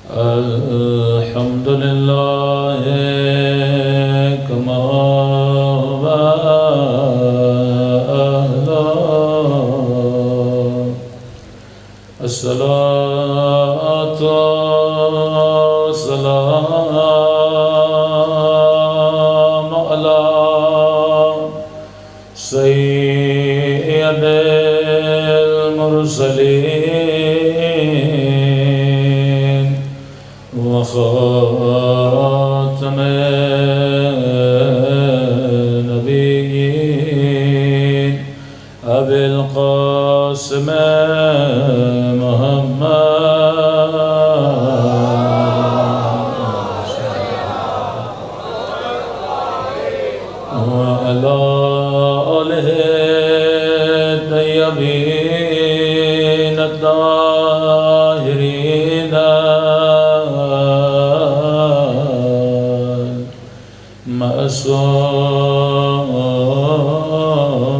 الحمد لله كما هو أهلا الصلاة والسلام على سيد المرسلين وخاتم النبيين أبي القاسم وعلى آله الطيبين الطاهرين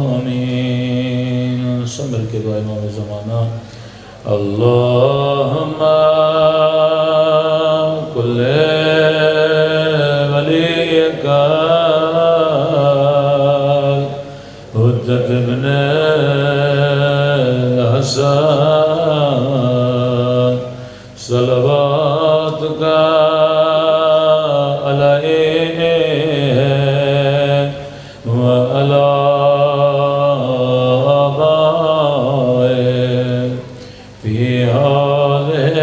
المعصومين. صبر کے دعا امام زمانہ. اللهم كل وليك حجة ابن الحسن صلواتك عليه وعلى آبائه في هذه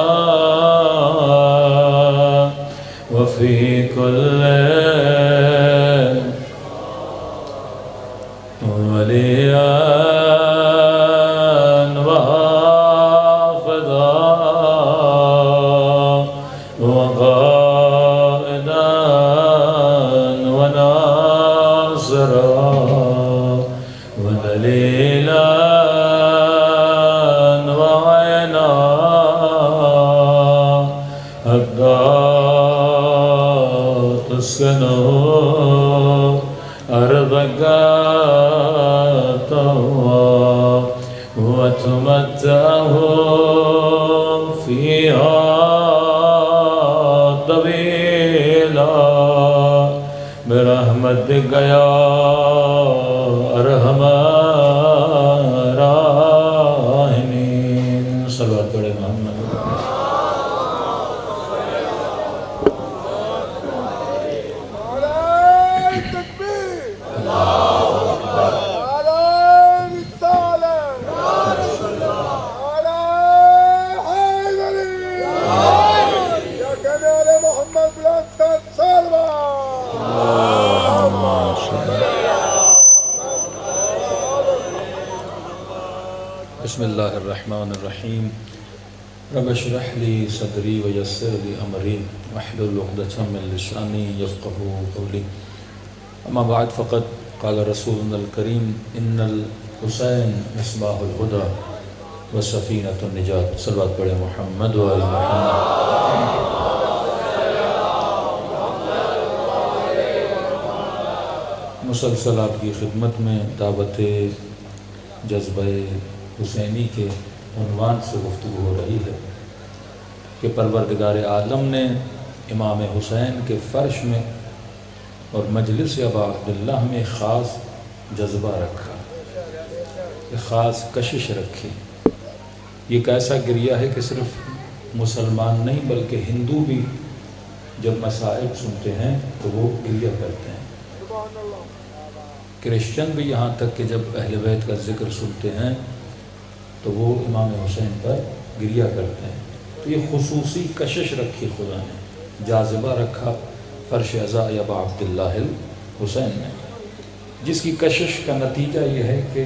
الساعة وفي كل وليا وحافظا وقائدا وناصرا ودليلا وعينا حتى تسكنوا أرضك وتمتعهم فيها طويلا برحمتك يا أرحم الراحمين. صلوات پڑھے محمد. بسم اللہ الرحمن الرحیم. رب اشرح لی صدری ویسر لی امری واحلل عقدۃ من لسانی یفقهوا قولی. اما بعد فقد قال رسولنا الکریم ان الحسین مصباح الہدی وسفینۃ النجات. صلوات پڑھے محمد و آل محمد. مسلسل آپ کی خدمت میں دعوت جذبہ حسینی کے عنوان سے گفتگو ہو رہی ہے کہ پروردگار عالم نے امام حسین کے فرش میں اور مجلس ابا عبداللہ میں خاص جذبہ رکھا، خاص کشش رکھی. یہ ایک ایسا گریہ ہے کہ صرف مسلمان نہیں بلکہ ہندو بھی جب مصائب سنتے ہیں تو وہ گریہ کرتے ہیں. کرسچن بھی یہاں تک کہ جب اہل بیت کا ذکر سنتے ہیں تو وہ امام حسین پر گریہ کرتے ہیں. تو یہ خصوصی کشش رکھی خدا نے، جاذبہ رکھا فرش عزا ابا عبداللہ الحسین نے، جس کی کشش کا نتیجہ یہ ہے کہ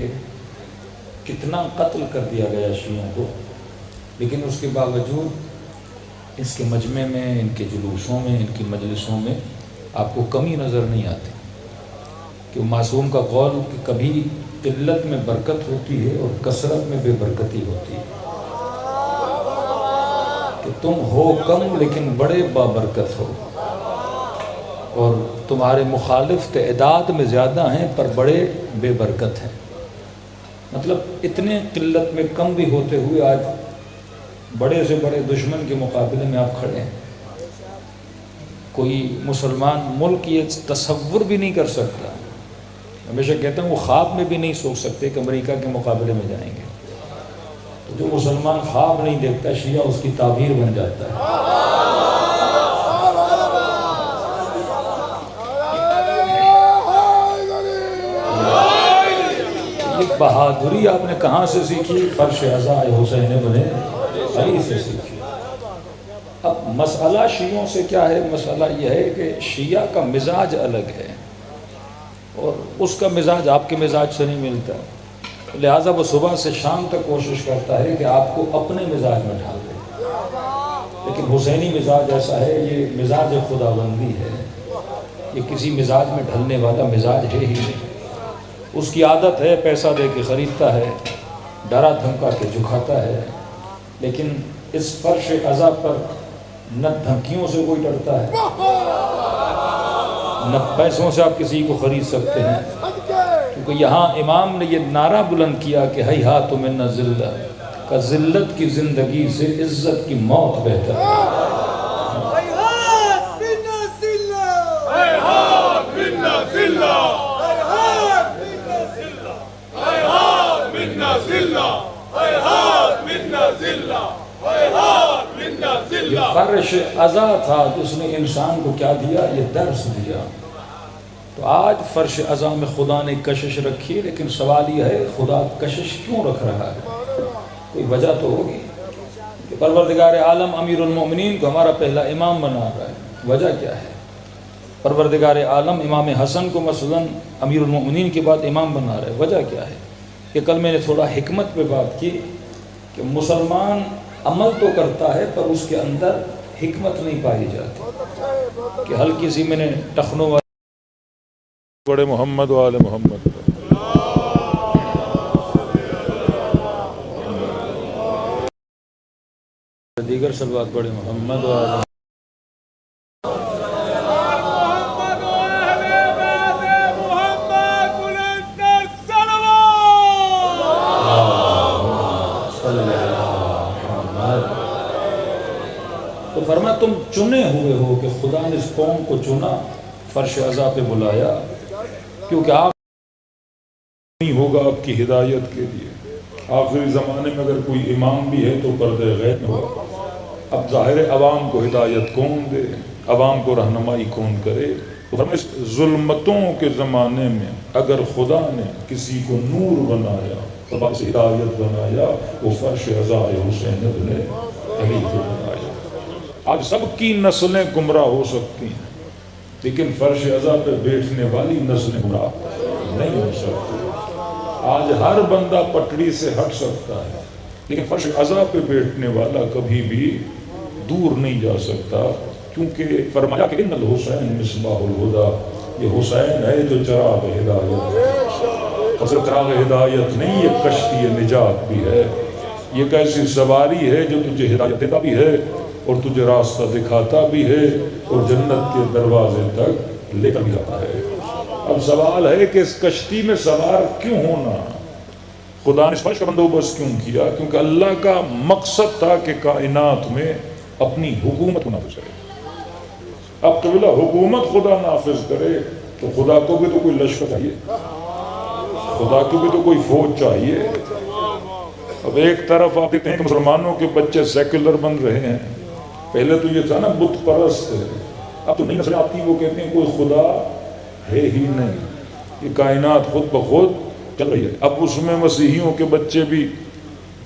کتنا قتل کر دیا گیا شیعوں کو، لیکن اس کے باوجود اس کے مجمع میں، ان کے جلوسوں میں، ان کی مجلسوں میں آپ کو کمی نظر نہیں آتی. کہ معصوم کا قول کہ کبھی قلت میں برکت ہوتی ہے اور کثرت میں بے برکتی ہوتی ہے، کہ تم ہو کم لیکن بڑے بابرکت ہو، اور تمہارے مخالف تعداد میں زیادہ ہیں پر بڑے بے برکت ہیں. مطلب اتنے قلت میں کم بھی ہوتے ہوئے آج بڑے سے بڑے دشمن کے مقابلے میں آپ کھڑے ہیں. کوئی مسلمان ملک یہ تصور بھی نہیں کر سکتا. ہمیشہ کہتا ہوں وہ خواب میں بھی نہیں سوچ سکتے کہ امریکہ کے مقابلے میں جائیں گے. تو جو مسلمان خواب نہیں دیکھتا شیعہ اس کی تعبیر بن جاتا ہے. یہ بہادری آپ نے کہاں سے سیکھی؟ فرش عزا حسین ابن علی سے سیکھی. اب مسئلہ شیعوں سے کیا ہے؟ مسئلہ یہ ہے کہ شیعہ کا مزاج الگ ہے اور اس کا مزاج آپ کے مزاج سے نہیں ملتا. لہٰذا وہ صبح سے شام تک کوشش کرتا ہے کہ آپ کو اپنے مزاج میں ڈھال دے. لیکن حسینی مزاج ایسا ہے، یہ مزاج خداوندی ہے، یہ کسی مزاج میں ڈھلنے والا مزاج ہے ہی نہیں. اس کی عادت ہے پیسہ دے کے خریدتا ہے، ڈرا دھمکا کے جھکاتا ہے. لیکن اس فرش عزا پر نہ دھمکیوں سے کوئی ڈرتا ہے، نہ پیسوں سے آپ کسی کو خرید سکتے ہیں. کیونکہ یہاں امام نے یہ نعرہ بلند کیا کہ ہیہات من الذلۃ، کہ ذلت کی زندگی سے عزت کی موت بہتر ہے. یہ فرش عزا تھا جس نے انسان کو کیا دیا؟ یہ درس دیا. تو آج فرش عزا میں خدا نے کشش رکھی، لیکن سوال یہ ہے خدا کشش کیوں رکھ رہا ہے؟ کوئی وجہ تو ہوگی کہ پروردگار عالم امیر المومنین کو ہمارا پہلا امام بنا رہا ہے. وجہ کیا ہے؟ پروردگار عالم امام حسن کو مثلا امیر المومنین کے بعد امام بنا رہا ہے. وجہ کیا ہے؟ کہ کل میں نے تھوڑا حکمت پہ بات کی کہ مسلمان عمل تو کرتا ہے پر اس کے اندر حکمت نہیں پائی جاتی. کہ ہلکی سی میں نے ٹخنوں والی بڑے محمد و آل محمد دیگر صلوات بڑے محمد و آل تو فرمایا تم چنے ہوئے ہو کہ خدا نے اس قوم کو چنا، فرش عزا پہ بلایا، کیونکہ آپ نہیں ہوگا آپ کی ہدایت کے لیے. آخری زمانے میں اگر کوئی امام بھی ہے تو پردہ غیب میں ہوگا. اب ظاہر عوام کو ہدایت کون دے، عوام کو رہنمائی کون کرے؟ اس ظلمتوں کے زمانے میں اگر خدا نے کسی کو نور بنایا، تب سے ہدایت بنایا، وہ فرش عزا حسین ابن علی کو بنایا. آج سب کی نسلیں گمراہ ہو سکتی ہیں لیکن فرش عزا پہ بیٹھنے والی نسلیں گمراہ نہیں ہو سکتی. آج ہر بندہ پٹڑی سے ہٹ سکتا ہے لیکن فرش عزا پہ بیٹھنے والا کبھی بھی دور نہیں جا سکتا. کیونکہ فرمایا کہ ان الحسین مصباح الہدی، یہ حسین ہے جو چراغ ہدایت. اصل چراغ ہدایت نہیں، یہ کشتی نجات بھی ہے. یہ ایک ایسی سواری ہے جو تجھے ہدایت دیتا بھی ہے اور تجھے راستہ دکھاتا بھی ہے اور جنت کے دروازے تک لے کر جاتا ہے. اب سوال ہے کہ اس کشتی میں سوار کیوں ہونا؟ خدا نے اس فرش کا بندوبست کیوں کیا؟ کیونکہ اللہ کا مقصد تھا کہ کائنات میں اپنی حکومت کو نافذ کرے. اب قبلہ حکومت خدا نافذ کرے تو خدا کو بھی تو کوئی لشکر چاہیے، خدا کو بھی تو کوئی فوج چاہیے. اب ایک طرف آپ دیکھتے ہیں کہ مسلمانوں کے بچے سیکولر بن رہے ہیں. پہلے تو یہ تھا نا بت پرست، اب تو نئی نسلیں آتی ہیں وہ کہتے ہیں کوئی خدا ہے ہی نہیں، یہ کائنات خود بخود چل رہی ہے. اب اس میں مسیحیوں کے بچے بھی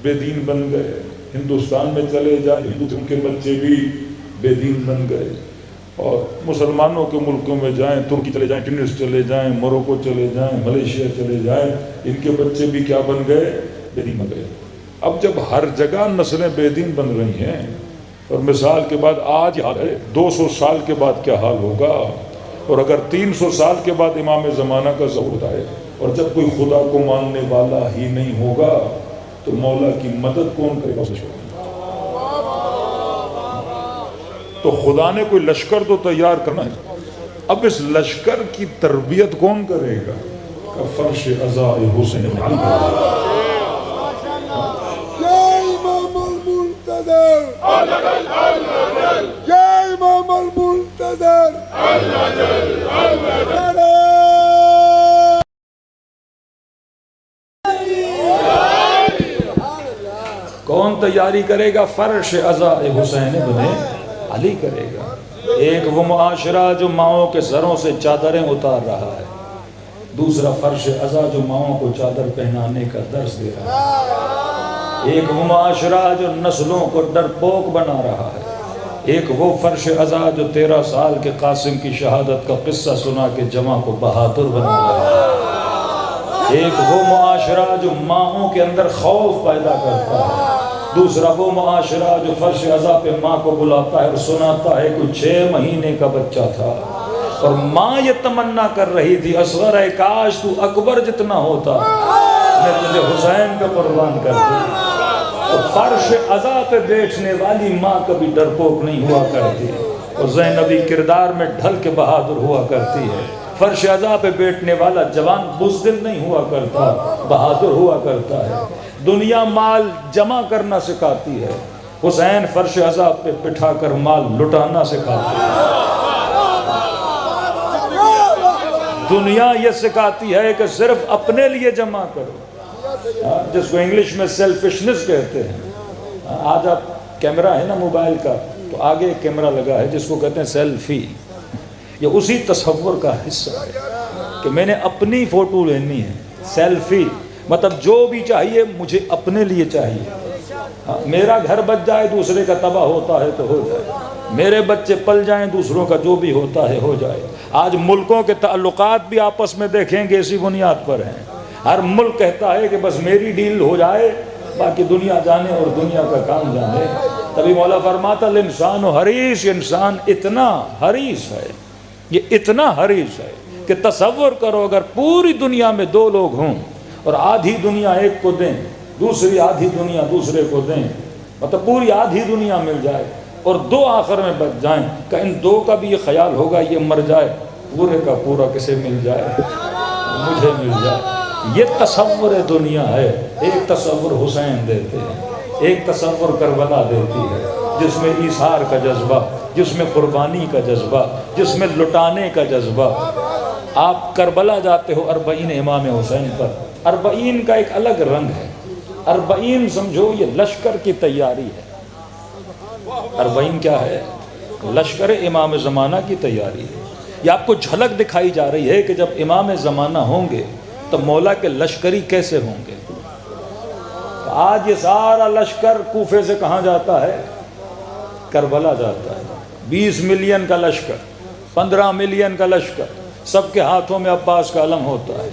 بے دین بن گئے. ہندوستان میں چلے جائیں ہندو کے بچے بھی بے دین بن گئے، اور مسلمانوں کے ملکوں میں جائیں، ترکی چلے جائیں، ٹونس چلے جائیں، موروکو چلے جائیں، ملیشیا چلے جائیں، ان کے بچے بھی کیا بن گئے؟ بے دین بن گئے. اب جب ہر جگہ نسلیں بے دین بن رہی ہیں، اور مثال کے بعد آج حال ہے، 200 سال کے بعد کیا حال ہوگا؟ اور اگر 300 سال کے بعد امام زمانہ کا ظہور ہے اور جب کوئی خدا کو ماننے والا ہی نہیں ہوگا تو مولا کی مدد کون کرے گا؟ تو خدا نے کوئی لشکر تو تیار کرنا ہے. اب اس لشکر کی تربیت کون کرے گا؟ کہ فرش عزا حسین علی. یا امام المنتظر یا امام المنتظر کون تیاری کرے گا؟ فرش عزا حسین ابن علی کرے گا۔ ایک وہ معاشرہ جو ماؤں کے سروں سے چادریں اتار رہا ہے، دوسرا فرش عزا جو ماؤں کو چادر پہنانے کا درس دے رہا ہے۔ ایک وہ معاشرہ جو نسلوں کو ڈرپوک بنا رہا ہے، ایک وہ فرش عزا جو 13 سال کے قاسم کی شہادت کا قصہ سنا کے جمع کو بہادر بنا رہا ہے۔ ایک وہ معاشرہ جو ماؤں کے اندر خوف پیدا کرتا ہے، دوسرا وہ معاشرہ جو فرش عزا پہ ماں کو بلاتا ہے اور سناتا ہے کوئی 6 مہینے کا بچہ تھا اور ماں یہ تمنا کر رہی تھی اصغر ہے کاش تو اکبر جتنا ہوتا میں تجھے حسین پہ قربان کر دوں۔ تو فرش عزا پہ بیٹھنے والی ماں کبھی ڈرپوک نہیں ہوا کرتی اور زینبی کردار میں ڈھل کے بہادر ہوا کرتی ہے۔ فرش عزا پہ بیٹھنے والا جوان بزدل نہیں ہوا کرتا، بہادر ہوا کرتا ہے۔ دنیا مال جمع کرنا سکھاتی ہے، حسین فرش عزا پہ بٹھا کر مال لٹانا سکھاتی ہے۔ دنیا یہ سکھاتی ہے کہ صرف اپنے لیے جمع کرو، جس کو انگلش میں سیلفشنس کہتے ہیں۔ آج آپ کیمرہ ہے نا موبائل کا، تو آگے ایک کیمرہ لگا ہے جس کو کہتے ہیں سیلفی۔ یہ اسی تصور کا حصہ ہے کہ میں نے اپنی فوٹو لینی ہے، سیلفی مطلب جو بھی چاہیے مجھے اپنے لیے چاہیے۔ میرا گھر بچ جائے دوسرے کا تباہ ہوتا ہے تو ہو جائے، میرے بچے پل جائیں دوسروں کا جو بھی ہوتا ہے ہو جائے۔ آج ملکوں کے تعلقات بھی آپس میں دیکھیں گے اسی بنیاد پر ہیں۔ ہر ملک کہتا ہے کہ بس میری ڈیل ہو جائے، باقی دنیا جانے اور دنیا کا کام جانے۔ تبھی مولا فرماتا الانسان حریص، انسان اتنا حریص ہے، یہ اتنا حریص ہے کہ تصور کرو اگر پوری دنیا میں 2 لوگ ہوں اور آدھی دنیا ایک کو دیں، دوسری آدھی دنیا دوسرے کو دیں، مطلب پوری آدھی دنیا مل جائے اور 2 آخر میں بچ جائیں، کہ ان 2 کا بھی یہ خیال ہوگا یہ مر جائے، پورے کا پورا کسے مل جائے؟ مجھے مل جائے۔ یہ تصور دنیا ہے۔ ایک تصور حسین دیتے ہیں، ایک تصور کربلا دیتی ہے، جس میں ایثار کا جذبہ، جس میں قربانی کا جذبہ، جس میں لٹانے کا جذبہ۔ آپ کربلا جاتے ہو 40 امام حسین پر، 40 کا ایک الگ رنگ ہے۔ 40 سمجھو یہ لشکر کی تیاری ہے۔ 40 کیا ہے؟ لشکر امام زمانہ کی تیاری ہے۔ یہ آپ کو جھلک دکھائی جا رہی ہے کہ جب امام زمانہ ہوں گے تو مولا کے لشکری کیسے ہوں گے۔ آج یہ سارا لشکر کوفے سے کہاں جاتا ہے؟ کربلا جاتا ہے۔ 20 ملین کا لشکر، 15 ملین کا لشکر، سب کے ہاتھوں میں عباس کا علم ہوتا ہے،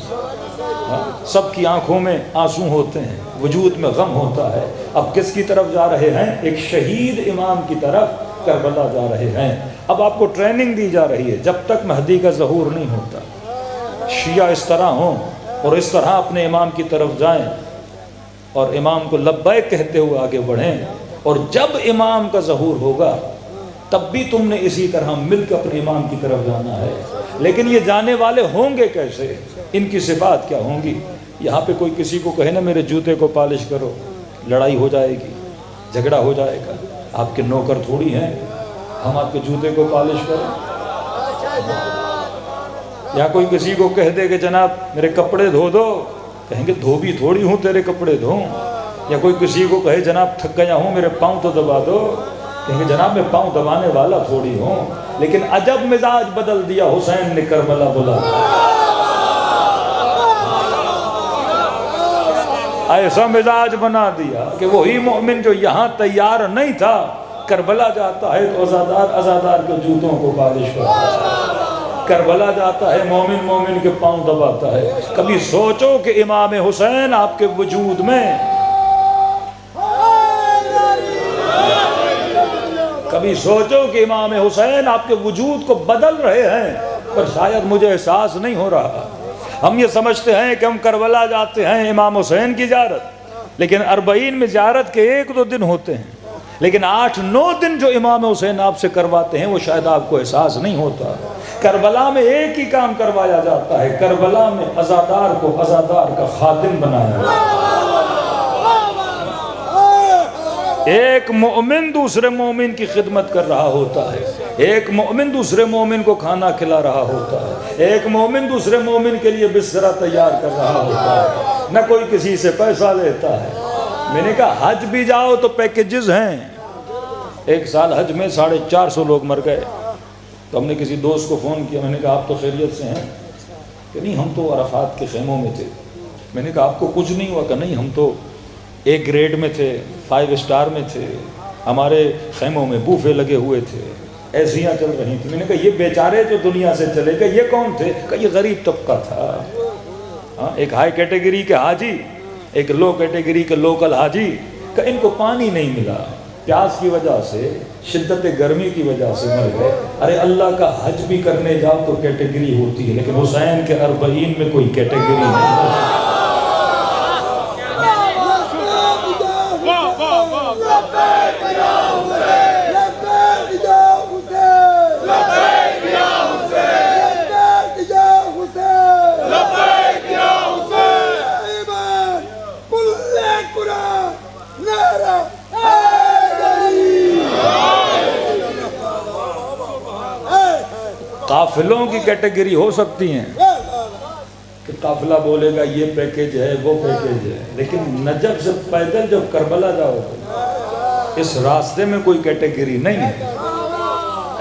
سب کی آنکھوں میں آنسو ہوتے ہیں، وجود میں غم ہوتا ہے۔ اب کس کی طرف جا رہے ہیں؟ ایک شہید امام کی طرف کربلا جا رہے ہیں۔ اب آپ کو ٹریننگ دی جا رہی ہے، جب تک مہدی کا ظہور نہیں ہوتا شیعہ اس طرح ہوں اور اس طرح اپنے امام کی طرف جائیں اور امام کو لبیک کہتے ہوئے آگے بڑھیں، اور جب امام کا ظہور ہوگا تب بھی تم نے اسی طرح مل کے اپنے امام کی طرف جانا ہے۔ لیکن یہ جانے والے ہوں گے کیسے؟ ان کی صفات کیا ہوں گی؟ یہاں پہ کوئی کسی کو کہے نا میرے جوتے کو پالش کرو، لڑائی ہو جائے گی، جھگڑا ہو جائے گا۔ آپ کے نوکر تھوڑی ہیں ہم آپ کے جوتے کو پالش کریں۔ یا کوئی کسی کو کہہ دے کہ جناب میرے کپڑے دھو دو، کہیں گے دھو بھی تھوڑی ہوں تیرے کپڑے دھوں۔ یا کوئی کسی کو کہے جناب تھک گیا ہوں میرے پاؤں تو دبا دو، کہیں گے جناب میں پاؤں دبانے والا تھوڑی ہوں۔ لیکن عجب مزاج بدل دیا حسین نے کربلا بلا، ایسا مزاج بنا دیا کہ وہی مومن جو یہاں تیار نہیں تھا کربلا جاتا ہے تو ازادار کے جوتوں کو پالش کرتا ہے، کربلا جاتا ہے مومن کے پاؤں دباتا ہے۔ کبھی سوچو کہ امام حسین آپ کے وجود میں، کبھی سوچو کہ امام حسین آپ کے وجود کو بدل رہے ہیں، پر شاید مجھے احساس نہیں ہو رہا۔ ہم یہ سمجھتے ہیں کہ ہم کربلا جاتے ہیں امام حسین کی زیارت، لیکن 40 میں زیارت کے 1-2 دن ہوتے ہیں، لیکن 8-9 دن جو امام حسین آپ سے کرواتے ہیں وہ شاید آپ کو احساس نہیں ہوتا۔ کربلا میں ایک ہی کام کروایا جاتا ہے، کربلا میں عزادار کو عزادار کا خادم بنایا جاتا ہے۔ ایک مومن دوسرے مومن کی خدمت کر رہا ہوتا ہے، ایک مومن دوسرے مومن کو کھانا کھلا رہا ہوتا ہے، ایک مومن دوسرے مومن کے لیے بستر تیار کر رہا ہوتا ہے، نہ کوئی کسی سے پیسہ لیتا ہے۔ میں نے کہا حج بھی جاؤ تو پیکیجز ہیں۔ ایک سال حج میں 450 لوگ مر گئے، تو ہم نے کسی دوست کو فون کیا، میں نے کہا آپ تو خیریت سے ہیں؟ کہ نہیں ہم تو عرفات کے خیموں میں تھے۔ میں نے کہا آپ کو کچھ نہیں ہوا؟ کہ نہیں ہم تو ایک گریڈ میں تھے، 5 اسٹار میں تھے، ہمارے خیموں میں بوفے لگے ہوئے تھے، ایسیاں چل رہی تھیں۔ میں نے کہا یہ بیچارے جو دنیا سے چلے گئے یہ کون تھے؟ کہ یہ غریب طبقہ تھا، ایک ہائی کیٹیگری کے حاجی، ایک لو کیٹیگری کے لوکل حاجی، کہ ان کو پانی نہیں ملا، پیاس کی وجہ سے، شدت گرمی کی وجہ سے مر گئے۔ ارے اللہ کا حج بھی کرنے جاؤ تو کیٹیگری ہوتی ہے، لیکن حسین کے 40 میں کوئی کیٹیگری نہیں ہوتی۔ قافلوں کی کیٹیگری ہو سکتی ہیں کہ قافلہ بولے گا یہ پیکیج ہے وہ پیکیج ہے، لیکن نجف سے پیدل جب کربلا جاؤ اس راستے میں کوئی کیٹیگری نہیں ہے۔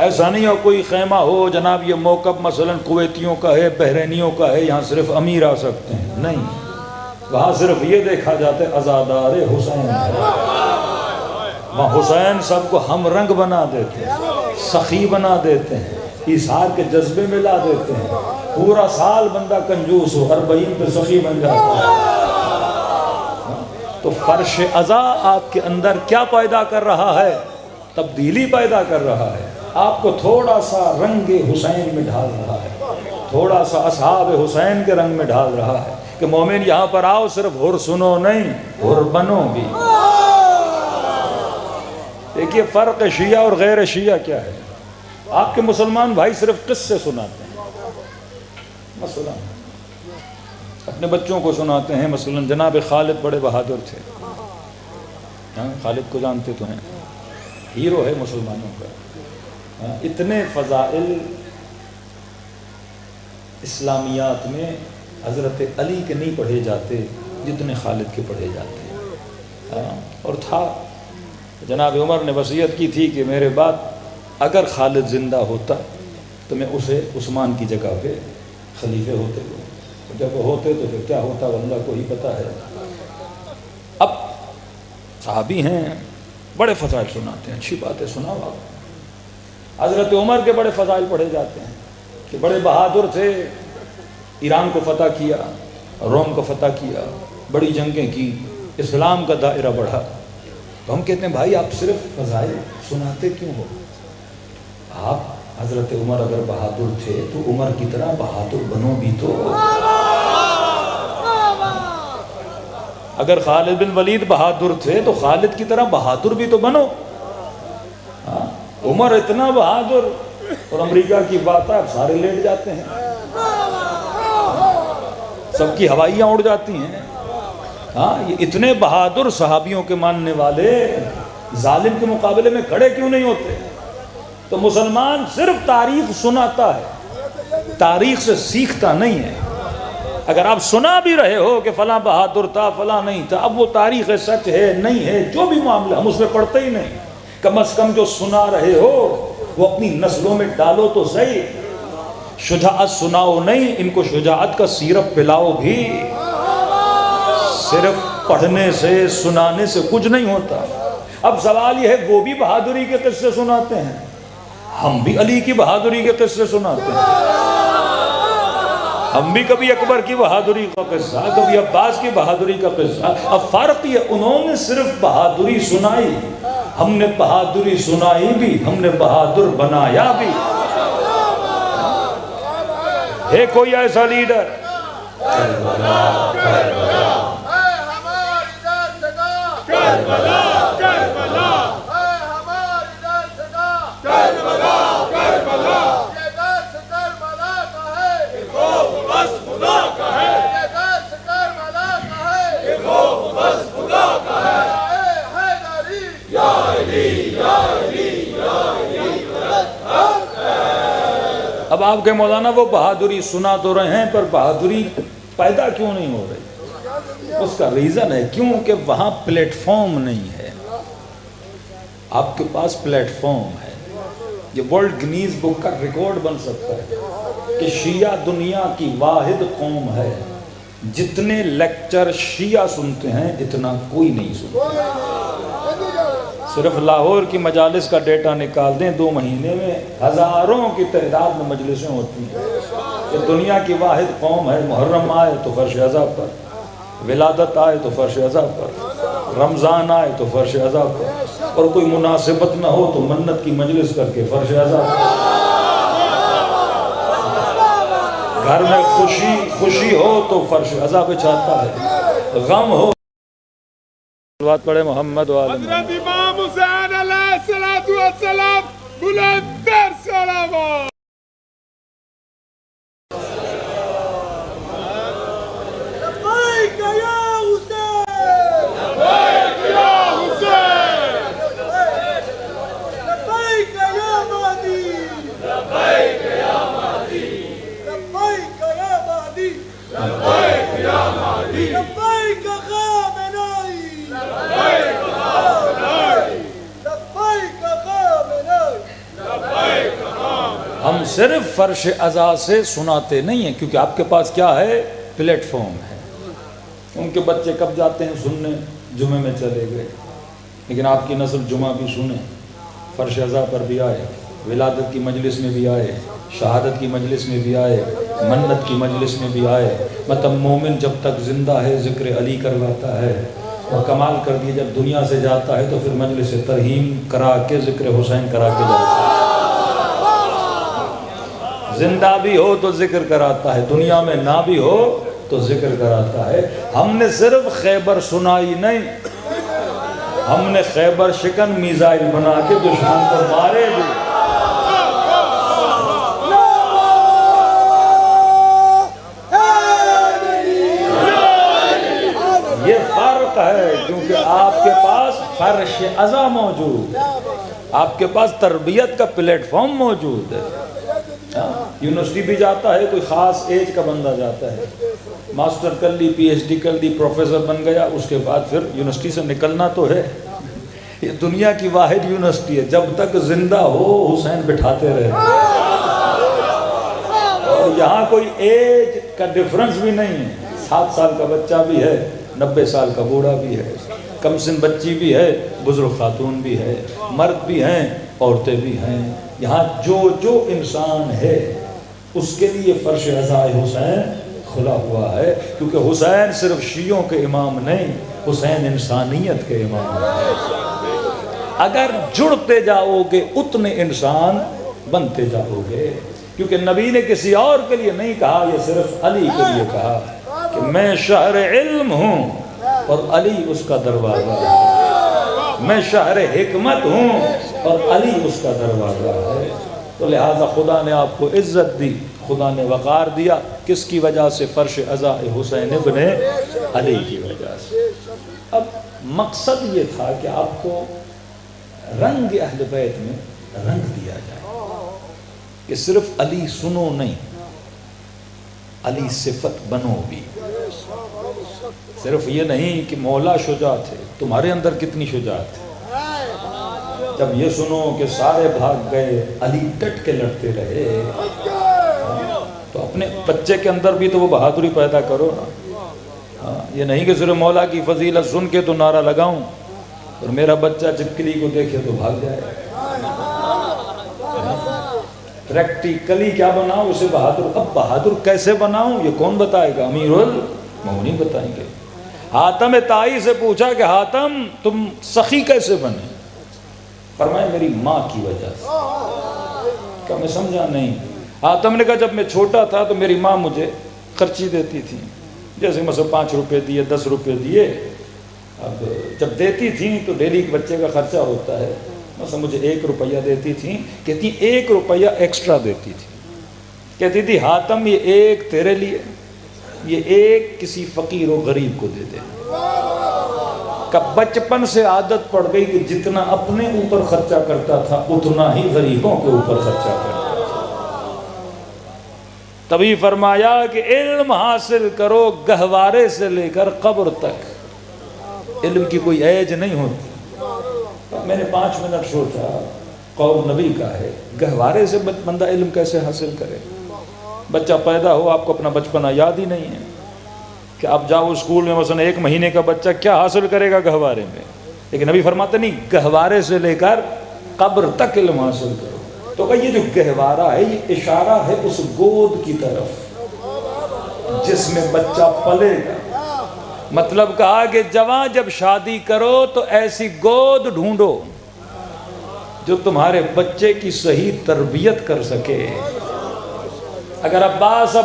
ایسا نہیں ہو کوئی خیمہ ہو جناب یہ موقف مثلا کویتیوں کا ہے، بحرینیوں کا ہے، یہاں صرف امیر آ سکتے ہیں، نہیں، وہاں صرف یہ دیکھا جاتا ہے عزادار حسین ہے۔ وہاں حسین سب کو ہم رنگ بنا دیتے ہیں، سخی بنا دیتے ہیں، ایثار کے جذبے میں لا دیتے ہیں۔ پورا سال بندہ کنجوس ہو، 40 پہ سخی بن جاتا ہے۔ تو فرش عزا آپ کے اندر کیا پیدا کر رہا ہے؟ تبدیلی پیدا کر رہا ہے، آپ کو تھوڑا سا رنگ حسین میں ڈھال رہا ہے، تھوڑا سا اصحاب حسین کے رنگ میں ڈھال رہا ہے کہ مومن یہاں پر آؤ صرف حر سنو نہیں، حر بنو بھی۔ دیکھیے فرق شیعہ اور غیر شیعہ کیا ہے۔ آپ کے مسلمان بھائی صرف قصے سناتے ہیں، مثلا اپنے بچوں کو سناتے ہیں، مثلا جناب خالد بڑے بہادر تھے، خالد کو جانتے تو ہیں، ہیرو ہے مسلمانوں کا۔ اتنے فضائل اسلامیات میں حضرت علی کے نہیں پڑھے جاتے جتنے خالد کے پڑھے جاتے ہیں۔ اور تھا جناب عمر نے وصیت کی تھی کہ میرے بعد اگر خالد زندہ ہوتا تو میں اسے عثمان کی جگہ پہ خلیفے ہوتے ہوئے، جب وہ ہوتے تو پھر کیا ہوتا اللہ کو ہی پتہ ہے۔ اب صحابی ہیں، بڑے فضائل سناتے ہیں، اچھی باتیں سناؤ آپ۔ حضرت عمر کے بڑے فضائل پڑھے جاتے ہیں کہ بڑے بہادر تھے، ایران کو فتح کیا، روم کو فتح کیا، بڑی جنگیں کی، اسلام کا دائرہ بڑھا۔ تو ہم کہتے ہیں بھائی آپ صرف فضائل سناتے کیوں ہو؟ آپ حضرت عمر اگر بہادر تھے تو عمر کی طرح بہادر بنو بھی تو۔ اگر خالد بن ولید بہادر تھے تو خالد کی طرح بہادر بھی تو بنو۔ عمر اتنا بہادر، اور امریکہ کی بات ہے سارے لیٹ جاتے ہیں، سب کی ہوائیاں اڑ جاتی ہیں۔ یہ اتنے بہادر صحابیوں کے ماننے والے ظالم کے مقابلے میں کھڑے کیوں نہیں ہوتے؟ تو مسلمان صرف تاریخ سناتا ہے، تاریخ سے سیکھتا نہیں ہے۔ اگر آپ سنا بھی رہے ہو کہ فلاں بہادر تھا فلاں نہیں تھا، اب وہ تاریخ سچ ہے نہیں ہے جو بھی معاملہ ہم اس میں پڑھتے ہی نہیں۔ کم از کم جو سنا رہے ہو وہ اپنی نسلوں میں ڈالو تو صحیح۔ شجاعت سناؤ نہیں، ان کو شجاعت کا سیرپ پلاؤ بھی۔ صرف پڑھنے سے سنانے سے کچھ نہیں ہوتا۔ اب سوال یہ ہے وہ بھی بہادری کے قصے سناتے ہیں، ہم بھی علی کی بہادری کے قصے سناتے ہیں، ہم بھی کبھی اکبر کی بہادری کا قصہ، کبھی عباس کی بہادری کا قصہ۔ اب فرق یہ انہوں نے صرف بہادری سنائی، ہم نے بہادری سنائی بھی، ہم نے بہادر بنایا بھی۔ ہے کوئی ایسا لیڈر؟ اب آپ کے مولانا وہ بہادری سنا تو رہے ہیں، پر بہادری پیدا کیوں نہیں ہو رہی؟ اس کا ریزن ہے کیونکہ وہاں پلیٹ فارم نہیں ہے۔ آپ کے پاس پلیٹ فارم ہے، یہ ورلڈ گنیز بک کا ریکارڈ بن سکتا ہے کہ شیعہ دنیا کی واحد قوم ہے، جتنے لیکچر شیعہ سنتے ہیں اتنا کوئی نہیں سنتا۔ صرف لاہور کی مجالس کا ڈیٹا نکال دیں، 2 مہینے میں ہزاروں کی تعداد میں مجلسیں ہوتی ہیں۔ یہ دنیا کی واحد قوم ہے، محرم آئے تو فرش عزا پر، ولادت آئے تو فرش عزا پر، رمضان آئے تو فرش عزا پر، اور کوئی مناسبت نہ ہو تو منت کی مجلس کر کے فرش عزا پر۔ گھر میں خوشی ہو تو فرش عزا بچھاتا ہے، غم ہو بات پڑھے محمد و آل محمد۔ حضرت امام حسین علیہ السلام بلند تر صلوات۔ لبیک یا حسین، لبیک یا حسین، لبیک یا مہدی، لبیک یا مہدی، لبیک یا مہدی، لبیک یا مہدی، لبیک خامنائی، لبیک خامنائی، لبیک خامنائی، لبیک خامنائی۔ ہم صرف فرش عزا سے سناتے نہیں ہیں، کیونکہ آپ کے پاس کیا ہے؟ پلیٹ فارم ہے۔ ان کے بچے کب جاتے ہیں سننے؟ جمعے میں چلے گئے، لیکن آپ کی نسل جمعہ بھی سنے، فرش عزا پر بھی آئے، ولادت کی مجلس میں بھی آئے، شہادت کی مجلس میں بھی آئے، منت کی مجلس میں بھی آئے۔ مطلب مومن جب تک زندہ ہے ذکر علی کرواتا ہے، اور کمال کر دیے جب دنیا سے جاتا ہے تو پھر مجلس ترہیم کرا کے ذکر حسین کرا کے جاتا ہے۔ زندہ بھی ہو تو ذکر کراتا ہے، دنیا میں نہ بھی ہو تو ذکر کراتا ہے۔ ہم نے صرف خیبر سنائی نہیں، ہم نے خیبر شکن میزائل بنا کے دشمن کو مارے بھی۔ یہ فرق ہے، کیونکہ آپ کے پاس فرش عزا موجود ہے، آپ کے پاس تربیت کا پلیٹ فارم موجود ہے۔ یونیورسٹی بھی جاتا ہے، کوئی خاص ایج کا بندہ جاتا ہے، ماسٹر کر لی، پی ایچ ڈی کر لی، پروفیسر بن گیا، اس کے بعد پھر یونیورسٹی سے نکلنا تو ہے۔ یہ دنیا کی واحد یونیورسٹی ہے، جب تک زندہ ہو حسین بٹھاتے رہے۔ اور یہاں کوئی ایج کا ڈیفرنس بھی نہیں ہے، 7 سال کا بچہ بھی ہے، 90 سال کا بوڑھا بھی ہے، کم سن بچی بھی ہے، بزرگ خاتون بھی ہے، مرد بھی ہیں، عورتیں بھی ہیں۔ یہاں جو انسان ہے اس کے لیے فرش عزا حسین کھلا ہوا ہے، کیونکہ حسین صرف شیعوں کے امام نہیں، حسین انسانیت کے امام ہے۔ اگر جڑتے جاؤ گے اتنے انسان بنتے جاؤ گے، کیونکہ نبی نے کسی اور کے لیے نہیں کہا، یہ صرف علی کے لیے کہا کہ میں شہر علم ہوں اور علی اس کا دروازہ ہے، میں شہر حکمت ہوں اور علی اس کا دروازہ ہے۔ تو لہٰذا خدا نے آپ کو عزت دی، خدا نے وقار دیا، کس کی وجہ سے؟ فرش عزا حسین ابن علی کی وجہ سے۔ اب مقصد یہ تھا کہ آپ کو رنگ اہل بیت میں رنگ دیا جائے، کہ صرف علی سنو نہیں، علی صفت بنو بھی۔ صرف یہ نہیں کہ مولا شجاع تھے، تمہارے اندر کتنی شجاعت ہے؟ جب یہ سنو کہ سارے بھاگ گئے، علی ڈٹ کے لڑتے رہے، تو اپنے بچے کے اندر بھی تو وہ بہادری پیدا کرو نا۔ یہ نہیں کہ صرف مولا کی فضیلت سن کے تو نعرہ لگاؤں اور میرا بچہ چپکلی کو دیکھے تو بھاگ جائے۔ پریکٹیکلی کیا بناؤں اسے بہادر؟ اب بہادر کیسے بناؤں یہ کون بتائے گا؟ امیر المومنین بتائیں گے۔ حاتم طائی سے پوچھا کہ حاتم تم سخی کیسے بنے؟ فرمایا میری ماں کی وجہ سے۔ کیا میں سمجھا نہیں؟ حاتم نے کہا جب میں چھوٹا تھا تو میری ماں مجھے خرچی دیتی تھی، جیسے مثلا 5 روپے دیے، 10 روپے دیے۔ اب جب دیتی تھیں تو ڈیلی کے بچے کا خرچہ ہوتا ہے، مثلا مجھے 1 روپیہ دیتی تھیں، کہتی 1 روپیہ ایکسٹرا دیتی تھی، کہتی تھی حاتم یہ 1 تیرے لیے، یہ 1 کسی فقیر و غریب کو دے دے۔ کہ بچپن سے عادت پڑ گئی کہ جتنا اپنے اوپر خرچہ کرتا تھا اتنا ہی غریبوں کے اوپر خرچہ کرتا تھا۔ تبھی فرمایا کہ علم حاصل کرو گہوارے سے لے کر قبر تک، علم کی کوئی ایج نہیں ہوتی۔ میں نے 5 منٹ سوچا، قول نبی کا ہے، گہوارے سے بندہ علم کیسے حاصل کرے؟ بچہ پیدا ہو، آپ کو اپنا بچپنا یاد ہی نہیں ہے کہ آپ جاؤ اسکول میں مثلا 1 مہینے کا بچہ کیا حاصل کرے گا گہوارے میں، لیکن نبی فرماتے نہیں، گہوارے سے لے کر قبر تک علم حاصل کرو۔ تو کہ یہ جو گہوارہ ہے یہ اشارہ ہے اس گود کی طرف جس میں بچہ پلے گا۔ مطلب کہا کہ جوان جب شادی کرو تو ایسی گود ڈھونڈو جو تمہارے بچے کی صحیح تربیت کر سکے۔ اگر عباس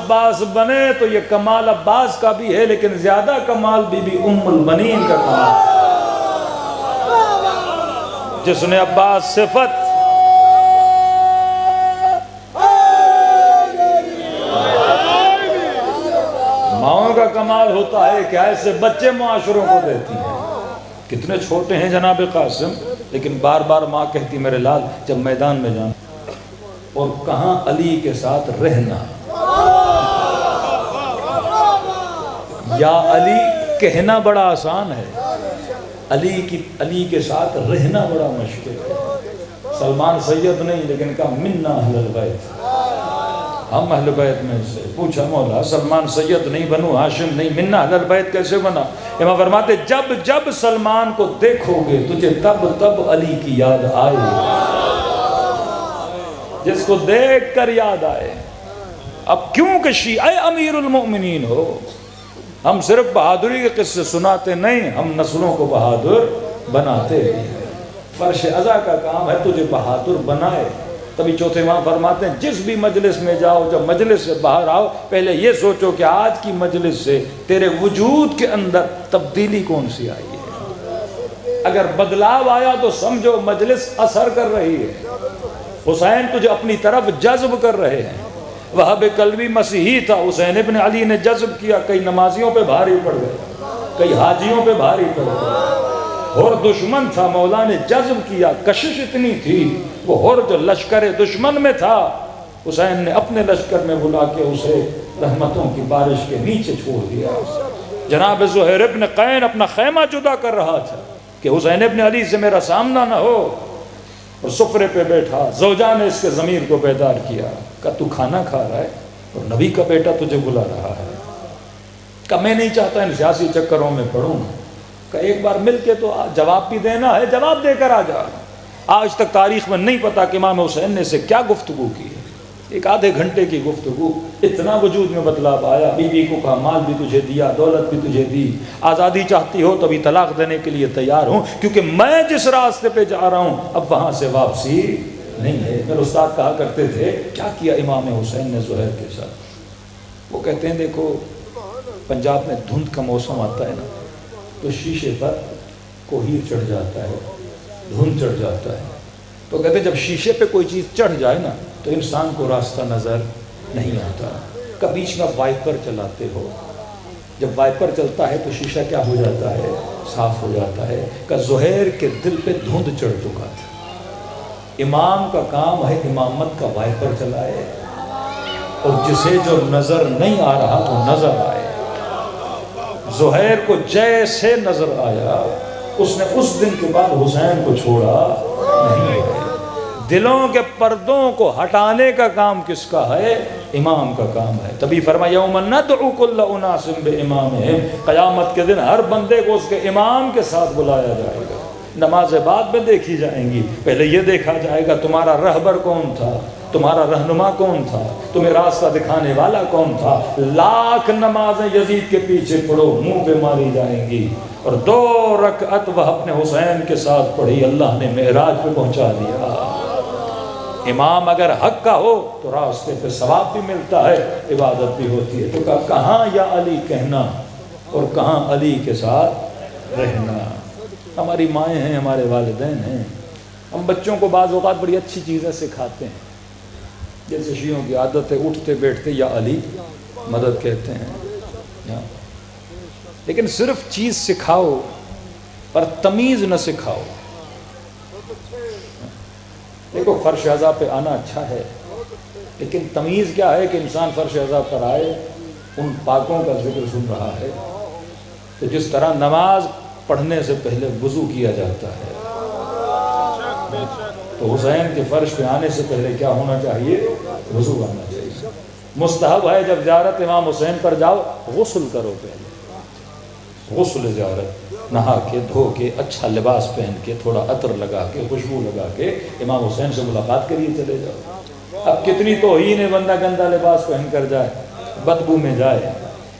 بنے تو یہ کمال عباس کا بھی ہے، لیکن زیادہ کمال بی بی ام البنین کا کمال، جس نے عباس صفت ماؤں کا کمال ہوتا ہے کہ ایسے بچے معاشروں کو دیتی ہیں۔ کتنے چھوٹے ہیں جناب قاسم، لیکن بار بار ماں کہتی میرے لال جب میدان میں جانا اور کہاں علی کے ساتھ رہنا، یا علی کہنا بڑا آسان ہے، علی کے ساتھ رہنا بڑا مشکل ہے۔ سلمان سید نہیں، لیکن کہا منا اہل البیت، ہم اہل بیت میں سے۔ پوچھا مولا سلمان سید نہیں، بنو ہاشم نہیں، منا اہل البیت کیسے بنا؟ امام فرماتے جب جب سلمان کو دیکھو گے تجھے تب تب علی کی یاد آئے، جس کو دیکھ کر یاد آئے۔ اب کیونکہ شیعہ امیر المؤمنین ہو، ہم صرف بہادری کے قصے سناتے نہیں، ہم نسلوں کو بہادر بناتے بھی ہیں۔ فرش ازا کا کام ہے تجھے بہادر بنائے۔ تبھی چوتھے امام فرماتے ہیں جس بھی مجلس میں جاؤ، جب مجلس سے باہر آؤ پہلے یہ سوچو کہ آج کی مجلس سے تیرے وجود کے اندر تبدیلی کون سی آئی ہے۔ اگر بدلاؤ آیا تو سمجھو مجلس اثر کر رہی ہے، حسین تجھے اپنی طرف جذب کر رہے ہیں۔ وہاب کلبی مسیحی تھا، حسین ابن علی نے جذب کیا، کئی نمازیوں پہ بھاری پڑ گئے، کئی حاجیوں پہ بھاری پڑ گئے۔ اور دشمن تھا، مولا نے جذب کیا، کشش اتنی تھی، وہ اور جو لشکر دشمن میں تھا حسین نے اپنے لشکر میں بلا کے اسے رحمتوں کی بارش کے نیچے چھوڑ دیا۔ جناب زہیر ابن قین اپنا خیمہ جدا کر رہا تھا کہ حسین ابن علی سے میرا سامنا نہ ہو، اور سفرے پہ بیٹھا، زوجہ نے اس کے ضمیر کو بیدار کیا، کہا تو کھانا کھا رہا ہے اور نبی کا بیٹا تجھے بلا رہا ہے۔ کہا میں نہیں چاہتا ان سیاسی چکروں میں پڑھوں، کہ ایک بار مل کے تو جواب بھی دینا ہے، جواب دے کر آ جا۔ آج تک تاریخ میں نہیں پتا کہ امام حسین نے سے کیا گفتگو کی ہے، ایک آدھے گھنٹے کی گفتگو، اتنا وجود میں بدلاؤ آیا۔ بی بی کو کہا مال بھی تجھے دیا، دولت بھی تجھے دی، آزادی چاہتی ہو تو بھی طلاق دینے کے لیے تیار ہوں، کیونکہ میں جس راستے پہ جا رہا ہوں اب وہاں سے واپسی نہیں ہے۔ میرے استاد کہا کرتے تھے کیا کیا امام حسین نے زہیر کے ساتھ؟ وہ کہتے ہیں دیکھو پنجاب میں دھند کا موسم آتا ہے نا تو شیشے پر کوہیر چڑھ جاتا ہے، دھند چڑھ جاتا ہے، تو کہتے ہیں جب شیشے پہ کوئی چیز چڑھ جائے نا تو انسان کو راستہ نظر نہیں آتا۔ کبھی بیچ میں وائپر چلاتے ہو، جب وائپر چلتا ہے تو شیشہ کیا ہو جاتا ہے؟ صاف ہو جاتا ہے۔ کہ زہیر کے دل پہ دھند چڑھ چکا تھا۔ امام کا کام ہے امامت کا وائپر چلائے، اور جسے جو نظر نہیں آ رہا وہ نظر آئے۔ زہیر کو جیسے نظر آیا اس نے اس دن کے بعد حسین کو چھوڑا نہیں ہے۔ دلوں کے پردوں کو ہٹانے کا کام کس کا ہے؟ امام کا کام ہے۔ تبھی فرمایا یوم ندعو کل اناس بامامہم، قیامت کے دن ہر بندے کو اس کے امام کے ساتھ بلایا جائے گا۔ نماز بعد میں دیکھی جائیں گی، پہلے یہ دیکھا جائے گا تمہارا رہبر کون تھا، تمہارا رہنما کون تھا، تمہیں راستہ دکھانے والا کون تھا۔ لاکھ نمازیں یزید کے پیچھے پڑھو منہ پہ ماری جائیں گی، اور 2 رکعت وہ اپنے حسین کے ساتھ پڑھی، اللہ نے معراج پہ پہنچا دیا۔ امام اگر حق کا ہو تو راستے پہ ثواب بھی ملتا ہے، عبادت بھی ہوتی ہے۔ تو کہاں یا علی کہنا اور کہاں علی کے ساتھ رہنا۔ ہماری مائیں ہیں، ہمارے والدین ہیں، ہم بچوں کو بعض اوقات بڑی اچھی چیزیں سکھاتے ہیں، جیسے شیعوں کی عادت ہے اٹھتے بیٹھتے یا علی مدد کہتے ہیں، لیکن صرف چیز سکھاؤ پر تمیز نہ سکھاؤ۔ دیکھو فرش اعضاء پہ آنا اچھا ہے، لیکن تمیز کیا ہے کہ انسان فرش اعضاء پر آئے، ان پاکوں کا ذکر سن رہا ہے، تو جس طرح نماز پڑھنے سے پہلے وضو کیا جاتا ہے، تو حسین کے فرش پہ آنے سے پہلے کیا ہونا چاہیے؟ وضو کرنا چاہیے۔ مستحب ہے جب زیارت امام حسین پر جاؤ غسل کرو، پہلے غسل زیارت، نہا کے دھو کے اچھا لباس پہن کے تھوڑا عطر لگا کے خوشبو لگا کے امام حسین سے ملاقات کے لیے چلے جاؤ۔ اب کتنی توہین ہے بندہ گندا لباس پہن کر جائے، بدبو میں جائے۔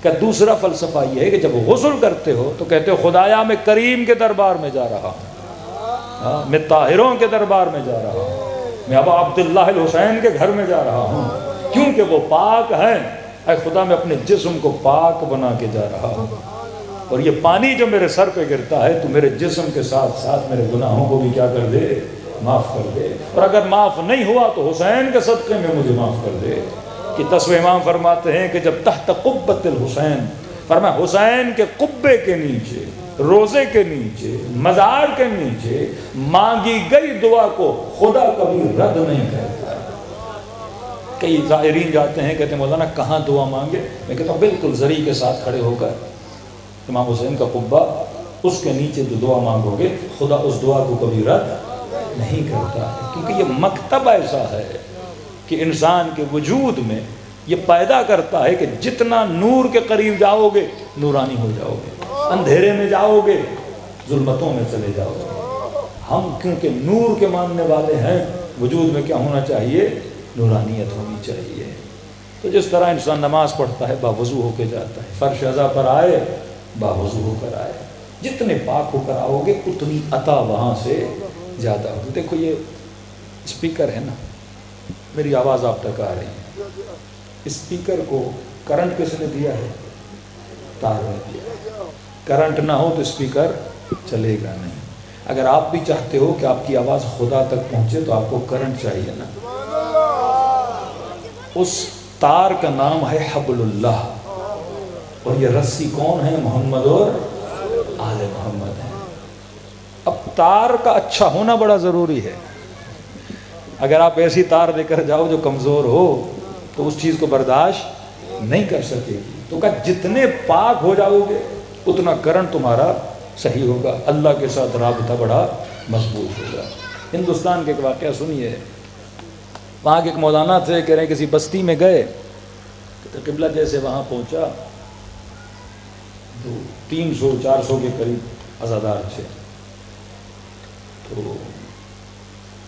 کہ دوسرا فلسفہ یہ ہے کہ جب غسل کرتے ہو تو کہتے ہو خدایا میں کریم کے دربار میں جا رہا ہوں، میں طاہروں کے دربار میں جا رہا ہوں، میں ابا عبداللہ الحسین کے گھر میں جا رہا ہوں، کیونکہ وہ پاک ہیں۔ اے خدا میں اپنے جسم کو پاک بنا کے جا رہا ہوں، اور یہ پانی جو میرے سر پہ گرتا ہے تو میرے جسم کے ساتھ ساتھ میرے گناہوں کو بھی کیا کر دے؟ معاف کر دے، اور اگر معاف نہیں ہوا تو حسین کے صدقے میں مجھے معاف کر دے۔ کہ تصویر امام فرماتے ہیں کہ جب تحت قبۃ الحسین، فرمایا حسین کے قبے کے نیچے، روزے کے نیچے، مزار کے نیچے مانگی گئی دعا کو خدا کبھی رد نہیں کرتا۔ کئی زائرین جاتے ہیں کہتے ہیں مولانا کہاں دعا مانگے؟ میں کہتا ہوں بالکل زری کے ساتھ کھڑے ہو کر امام حسین کا قبہ، اس کے نیچے جو دعا مانگو گے خدا اس دعا کو کبھی رد نہیں کرتا ہے، کیونکہ یہ مکتب ایسا ہے کہ انسان کے وجود میں یہ پیدا کرتا ہے کہ جتنا نور کے قریب جاؤ گے نورانی ہو جاؤ گے، اندھیرے میں جاؤ گے ظلمتوں میں چلے جاؤ گے۔ ہم کیونکہ نور کے ماننے والے ہیں، وجود میں کیا ہونا چاہیے؟ نورانیت ہونی چاہیے۔ تو جس طرح انسان نماز پڑھتا ہے باوضو ہو کے جاتا ہے، فرش اعضاء پر آئے باوضو ہو کر آئے، جتنے پاک ہو کر آؤ گے اتنی عطا وہاں سے زیادہ ہوگی۔ دیکھو یہ اسپیکر ہے نا، میری آواز آپ تک آ رہی ہے، اسپیکر کو کرنٹ کس نے دیا ہے؟ تار نے دیا۔ کرنٹ نہ ہو تو اسپیکر چلے گا نہیں۔ اگر آپ بھی چاہتے ہو کہ آپ کی آواز خدا تک پہنچے تو آپ کو کرنٹ چاہیے نا۔ اس تار کا نام ہے حبل اللہ، اور یہ رسی کون ہے؟ محمد اور آل محمد ہے۔ اب تار کا اچھا ہونا بڑا ضروری ہے۔ اگر آپ ایسی تار لے کر جاؤ جو کمزور ہو تو اس چیز کو برداشت نہیں کر سکے گی۔ تو کہا جتنے پاک ہو جاؤ گے اتنا کرنٹ تمہارا صحیح ہوگا، اللہ کے ساتھ رابطہ بڑا مضبوط ہوگا۔ ہندوستان کے ایک واقعہ سنیے، وہاں کے ایک مولانا تھے، کہہ رہے ہیں کسی بستی میں گئے تو قبلہ جیسے وہاں پہنچا تو 300-400 کے قریب عزادار تھے۔ تو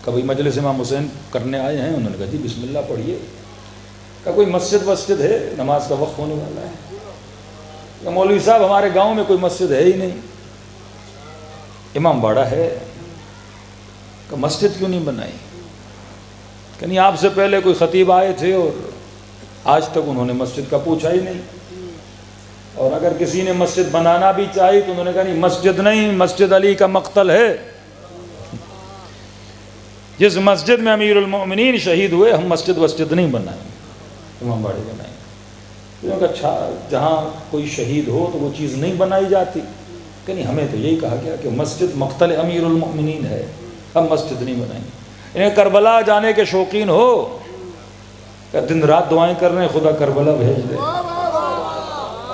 کبھی مجلس امام حسین کرنے آئے ہیں، انہوں نے کہا جی بسم اللہ پڑھیے۔ کہا کوئی مسجد ہے، نماز کا وقت ہونے والا ہے۔ کہ مولوی صاحب ہمارے گاؤں میں کوئی مسجد ہے ہی نہیں، امام باڑہ ہے۔ کہ مسجد کیوں نہیں بنائی؟ کہ نہیں آپ سے پہلے کوئی خطیب آئے تھے اور آج تک انہوں نے مسجد کا پوچھا ہی نہیں، اور اگر کسی نے مسجد بنانا بھی چاہی تو انہوں نے کہا نہیں مسجد نہیں، مسجد علی کا مقتل ہے۔ جس مسجد میں امیر المؤمنین شہید ہوئے ہم مسجد نہیں بنائیں، امام باڑے بنائیں۔ کیونکہ اچھا جہاں کوئی شہید ہو تو وہ چیز نہیں بنائی جاتی، کہ نہیں ہمیں تو یہی کہا گیا کہ مسجد مقتل امیر المؤمنین ہے، ہم مسجد نہیں بنائیں۔ انہیں کربلا جانے کے شوقین ہو کہ دن رات دعائیں کر رہے ہیں خدا کربلا بھیج دے۔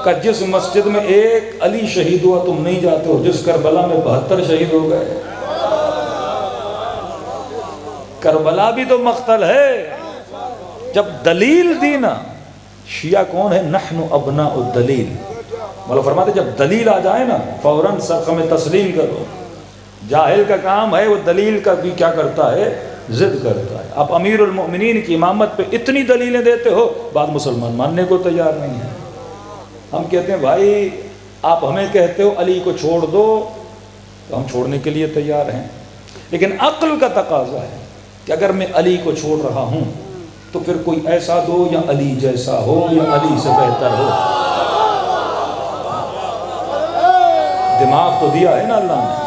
کہ جس مسجد میں ایک علی شہید ہوا تم نہیں جاتے ہو، جس کربلا میں 72 شہید ہو گئے۔ کربلا بھی تو مقتل ہے۔ جب دلیل دی نا، شیعہ کون ہے؟ نحن ابناء الدلیل۔ مولا فرماتے جب دلیل آ جائے نا فوراً سرخم تسلیم کرو۔ جاہل کا کام ہے وہ دلیل کا بھی کیا کرتا ہے؟ ضد کرتا ہے۔ آپ امیر المؤمنین کی امامت پہ اتنی دلیلیں دیتے ہو، بعد مسلمان ماننے کو تیار نہیں ہے۔ ہم کہتے ہیں بھائی آپ ہمیں کہتے ہو علی کو چھوڑ دو تو ہم چھوڑنے کے لیے تیار ہیں، لیکن عقل کا تقاضا ہے کہ اگر میں علی کو چھوڑ رہا ہوں تو پھر کوئی ایسا دو یا علی جیسا ہو یا علی سے بہتر ہو۔ دماغ تو دیا ہے نا اللہ نے۔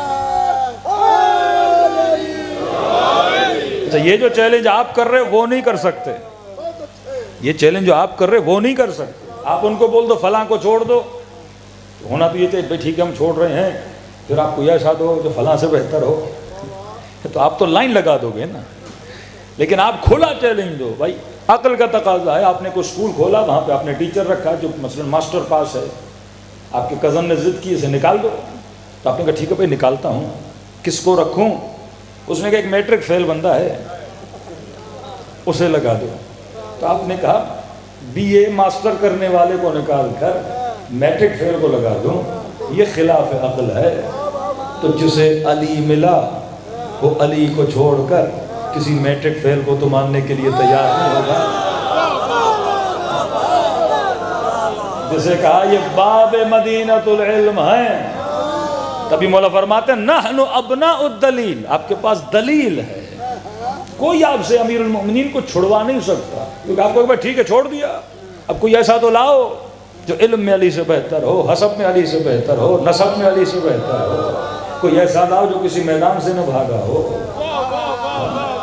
یہ جو چیلنج آپ کر رہے وہ نہیں کر سکتے، یہ چیلنج جو آپ کر رہے وہ نہیں کر سکتے۔ آپ ان کو بول دو فلاں کو چھوڑ دو، ہونا تو یہ تھے بھائی ٹھیک ہے ہم چھوڑ رہے ہیں، پھر آپ کوئی ایسا دو جو فلاں سے بہتر ہو، تو آپ تو لائن لگا دو گے نا. لیکن آپ کھلا چیلنج دو. بھائی عقل کا تقاضا ہے. آپ نے کوئی اسکول کھولا، وہاں پہ آپ نے ٹیچر رکھا جو مثلا ماسٹر پاس ہے، آپ کے کزن نے ضد کی اسے نکال دو، تو آپ نے کہا ٹھیک ہے بھائی نکالتا ہوں. کس کو رکھوں؟ اس نے کہا ایک میٹرک فیل بندہ ہے اسے لگا دو. تو آپ نے کہا بی اے ماسٹر کرنے والے کو نکال کر میٹرک فیل کو لگا دوں، یہ خلاف عقل ہے. تو جسے علی ملا وہ علی کو چھوڑ کر کسی میٹرک فیل کو تو ماننے کے لیے تیار نہیں ہوگا. جسے کہا یہ باب مدینۃ العلم ہے، تبھی مولا فرماتے ہیں نحن ابناء الدلیل، آپ کے پاس دلیل ہے. کوئی آپ سے امیر المؤمنین کو چھڑوا نہیں سکتا، کیونکہ آپ کو ٹھیک ہے چھوڑ دیا. اب کوئی ایسا تو لاؤ جو علم میں علی سے بہتر ہو، حسب میں علی سے بہتر ہو، نسب میں علی سے بہتر ہو. کوئی ایسا لاؤ جو کسی میدان سے نہ بھاگا ہو.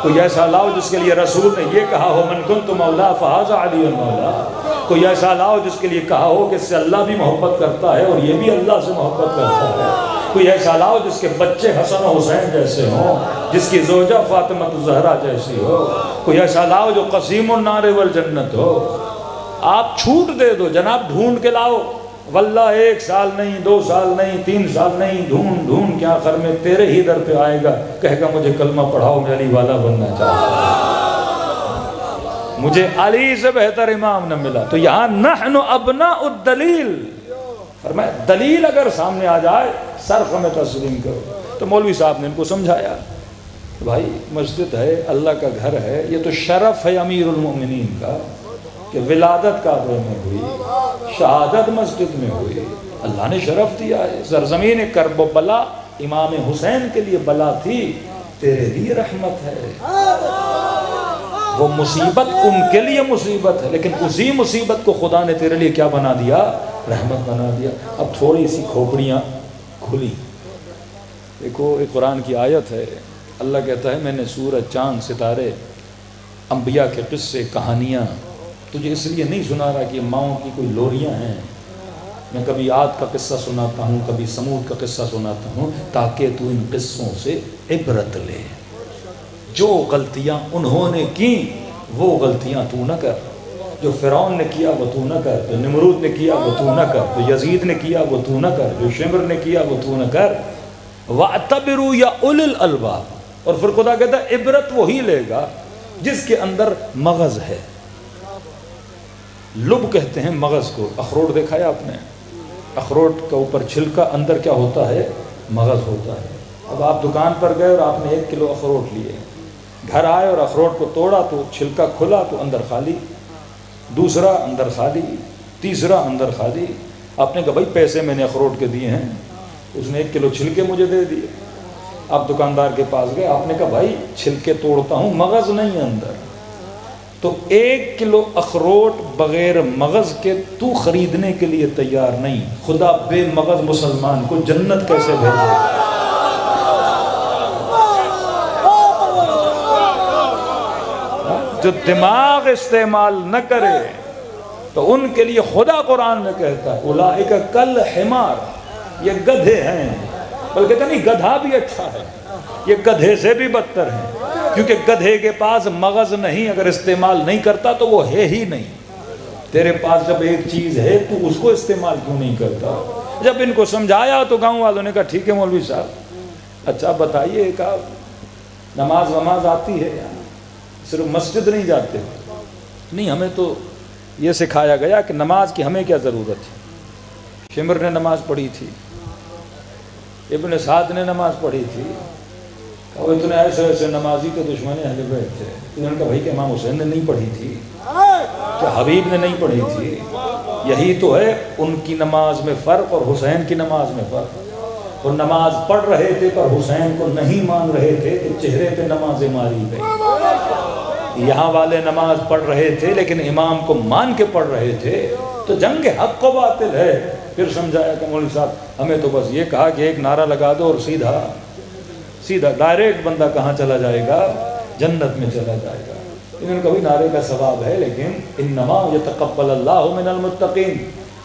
کوئی ایسا لاؤ جس کے لیے رسول نے یہ کہا ہو من کنت مولا فہذا علی مولا. کوئی ایسا لاؤ جس کے لیے کہا ہو کہ اس سے اللہ بھی محبت کرتا ہے اور یہ بھی اللہ سے محبت کرتا ہے. کوئی ایسا لاؤ جس کے بچے حسن و حسین جیسے ہوں، جس کی زوجہ فاطمہ الزہرا جیسی ہو. کوئی ایسا لاؤ جو قسیم النار والجنت ہو. آپ چھوٹ دے دو جناب، ڈھونڈ کے لاؤ. واللہ 1 سال نہیں، 2 سال نہیں، 3 سال نہیں، ڈھونڈ ڈھونڈ کے آخر میں تیرے ہی در پہ آئے گا، کہے گا مجھے کلمہ پڑھاؤ، میں علی والا بننا چاہتا ہوں، مجھے علی سے بہتر امام نہ ملا. تو یہاں نحن ابناء الدلیل فرمایا، دلیل اگر سامنے آ جائے سرخ میں تسلیم کرو. تو مولوی صاحب نے ان کو سمجھایا کہ بھائی مسجد ہے، اللہ کا گھر ہے، یہ تو شرف ہے امیر المؤمنین کا کہ ولادت کعبے میں ہوئی، شہادت مسجد میں ہوئی. اللہ نے شرف دیا ہے. سرزمین کرب و بلا امام حسین کے لیے بلا تھی، تیرے لیے رحمت ہے. وہ مصیبت ان کے لیے مصیبت ہے، لیکن اسی مصیبت کو خدا نے تیرے لیے کیا بنا دیا؟ رحمت بنا دیا. اب تھوڑی سی کھوپڑیاں کھلی. دیکھو ایک قرآن کی آیت ہے، اللہ کہتا ہے میں نے سورج، چاند، ستارے، انبیاء کے قصے، کہانیاں تجھے اس لیے نہیں سنا رہا کہ ماؤں کی کوئی لوریاں ہیں. میں کبھی عاد کا قصہ سناتا ہوں، کبھی سمود کا قصہ سناتا ہوں، تاکہ تو ان قصوں سے عبرت لے. جو غلطیاں انہوں نے کی وہ غلطیاں تو نہ کر. جو فرعون نے کیا وہ تو نہ کر، جو نمرود نے کیا وہ تو نہ کر، جو یزید نے کیا وہ تو نہ کر، جو شمر نے کیا وہ تو نہ کر. وَاعْتَبِرُوا يَا أُولِي الْأَلْبَابِ. اور پھر خدا کہتا ہے عبرت وہی لے گا جس کے اندر مغز ہے. لب کہتے ہیں مغز کو. اخروٹ دیکھا ہے آپ نے؟ اخروٹ کا اوپر چھلکا، اندر کیا ہوتا ہے؟ مغز ہوتا ہے. اب آپ دکان پر گئے اور آپ نے 1 کلو اخروٹ لیے، گھر آئے اور اخروٹ کو توڑا تو چھلکا کھلا تو اندر خالی، دوسرا اندر خالی، تیسرا اندر خالی. آپ نے کہا بھائی پیسے میں نے اخروٹ کے دیے ہیں. اس نے 1 کلو چھلکے مجھے دے دیے. آپ دکاندار کے پاس گئے، آپ نے کہا بھائی چھلکے توڑتا ہوں، مغز نہیں ہے اندر. تو 1 کلو اخروٹ بغیر مغز کے تو خریدنے کے لیے تیار نہیں. خدا بے مغز مسلمان کو جنت کیسے بھیجے؟ جو دماغ استعمال نہ کرے تو ان کے لیے خدا قرآن میں کہتا ہے اولئک کل حمار، یہ گدھے ہیں. بلکہ کہ نہیں، گدھا بھی اچھا ہے، یہ گدھے سے بھی بدتر ہے. کیونکہ گدھے کے پاس مغز نہیں، اگر استعمال نہیں کرتا تو وہ ہے ہی نہیں. تیرے پاس جب ایک چیز ہے تو اس کو استعمال کیوں نہیں کرتا؟ جب ان کو سمجھایا تو گاؤں والوں نے کہا ٹھیک ہے مولوی صاحب، اچھا بتائیے کہ نماز وماز آتی ہے؟ صرف مسجد نہیں جاتے؟ نہیں، ہمیں تو یہ سکھایا گیا کہ نماز کی ہمیں کیا ضرورت ہے. شمر نے نماز پڑھی تھی، ابن سعد نے نماز پڑھی تھی، اور اتنے ایسے ایسے نمازی کے دشمن اہل بیت تھے. انہوں نے کہا بھائی کہ امام حسین نے نہیں پڑھی تھی، کیا حبیب نے نہیں پڑھی تھی؟ یہی تو ہے ان کی نماز میں فرق اور حسین کی نماز میں فرق. وہ نماز پڑھ رہے تھے پر حسین کو نہیں مان رہے تھے تو چہرے پہ نمازیں ماری گئی. یہاں والے نماز پڑھ رہے تھے لیکن امام کو مان کے پڑھ رہے تھے. تو جنگ حق و باطل ہے. پھر سمجھایا کہ مولوی صاحب ہمیں تو بس یہ کہا کہ ایک نعرہ لگا دو اور سیدھا ڈائریکٹ بندہ کہاں چلا جائے گا؟ جنت میں چلا جائے گا. انہوں نے کبھی نعرے کا ثواب ہے لیکن انما یتقبل اللہ من المتقین.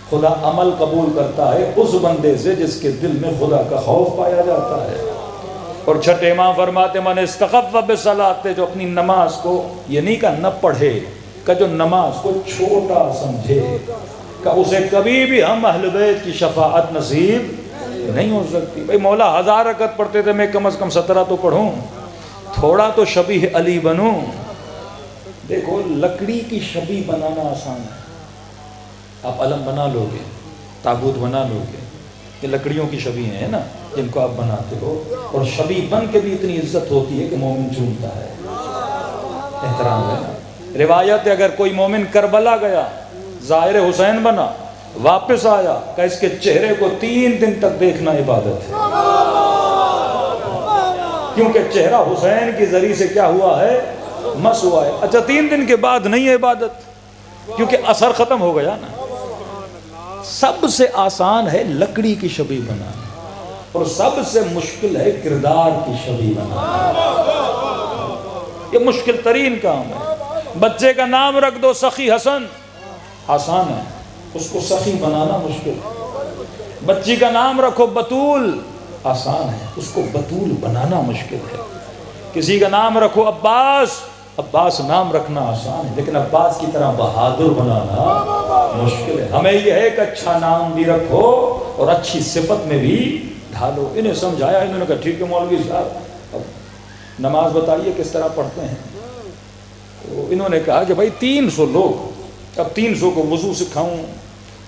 خدا عمل قبول کرتا ہے اس بندے سے جس کے دل میں خدا کا خوف پایا جاتا ہے۔ اور چھٹے امام فرماتے من استخف بصلاۃ، جو اپنی نماز کو یہ نہیں کہ نہ پڑھے، کہ جو نماز کو چھوٹا سمجھے، کہ اسے کبھی بھی ہم اہل بیت کی شفاعت نصیب نہیں ہو سکتی۔ بھئی مولا 1000 رکعت پڑھتے تھے، میں کم از کم 17 تو پڑھوں، تھوڑا تو شبیہ علی بنوں۔ دیکھو لکڑی کی شبیہ بنانا آسان ہے، آپ علم بنا لو گے، تابوت بنا لو گے، یہ لکڑیوں کی شبیہ ہیں نا جن کو آپ بناتے ہو، اور شبیہ بن کے بھی اتنی عزت ہوتی ہے کہ مومن چومتا ہے، احترام ہے نا۔ روایت ہے اگر کوئی مومن کربلا گیا، ظاہر حسین بنا، واپس آیا کہ اس کے چہرے کو 3 دن تک دیکھنا عبادت ہے، کیونکہ چہرہ حسین کی ذریعے سے کیا ہوا ہے؟ مس ہوا ہے۔ اچھا 3 دن کے بعد نہیں ہے عبادت، کیونکہ اثر ختم ہو گیا نا۔ سب سے آسان ہے لکڑی کی شبیہ بنانا، اور سب سے مشکل ہے کردار کی شبیہ بنانا، یہ مشکل ترین کام ہے۔ بچے کا نام رکھ دو سخی حسن، آسان ہے، اس کو سخی بنانا مشکل ہے۔ بچی کا نام رکھو بطول، آسان ہے، اس کو بطول بنانا مشکل ہے۔ کسی کا نام رکھو عباس، عباس نام رکھنا آسان ہے، لیکن عباس کی طرح بہادر بنانا مشکل ہے۔ ہمیں یہ ہے کہ اچھا نام بھی رکھو اور اچھی صفت میں بھی ڈھالو۔ انہیں سمجھایا، انہوں نے کہا ٹھیک ہے مولوی صاحب، اب نماز بتائیے کس طرح پڑھتے ہیں۔ تو انہوں نے کہا کہ بھائی 300 لوگ، اب 300 کو وضو سکھاؤں،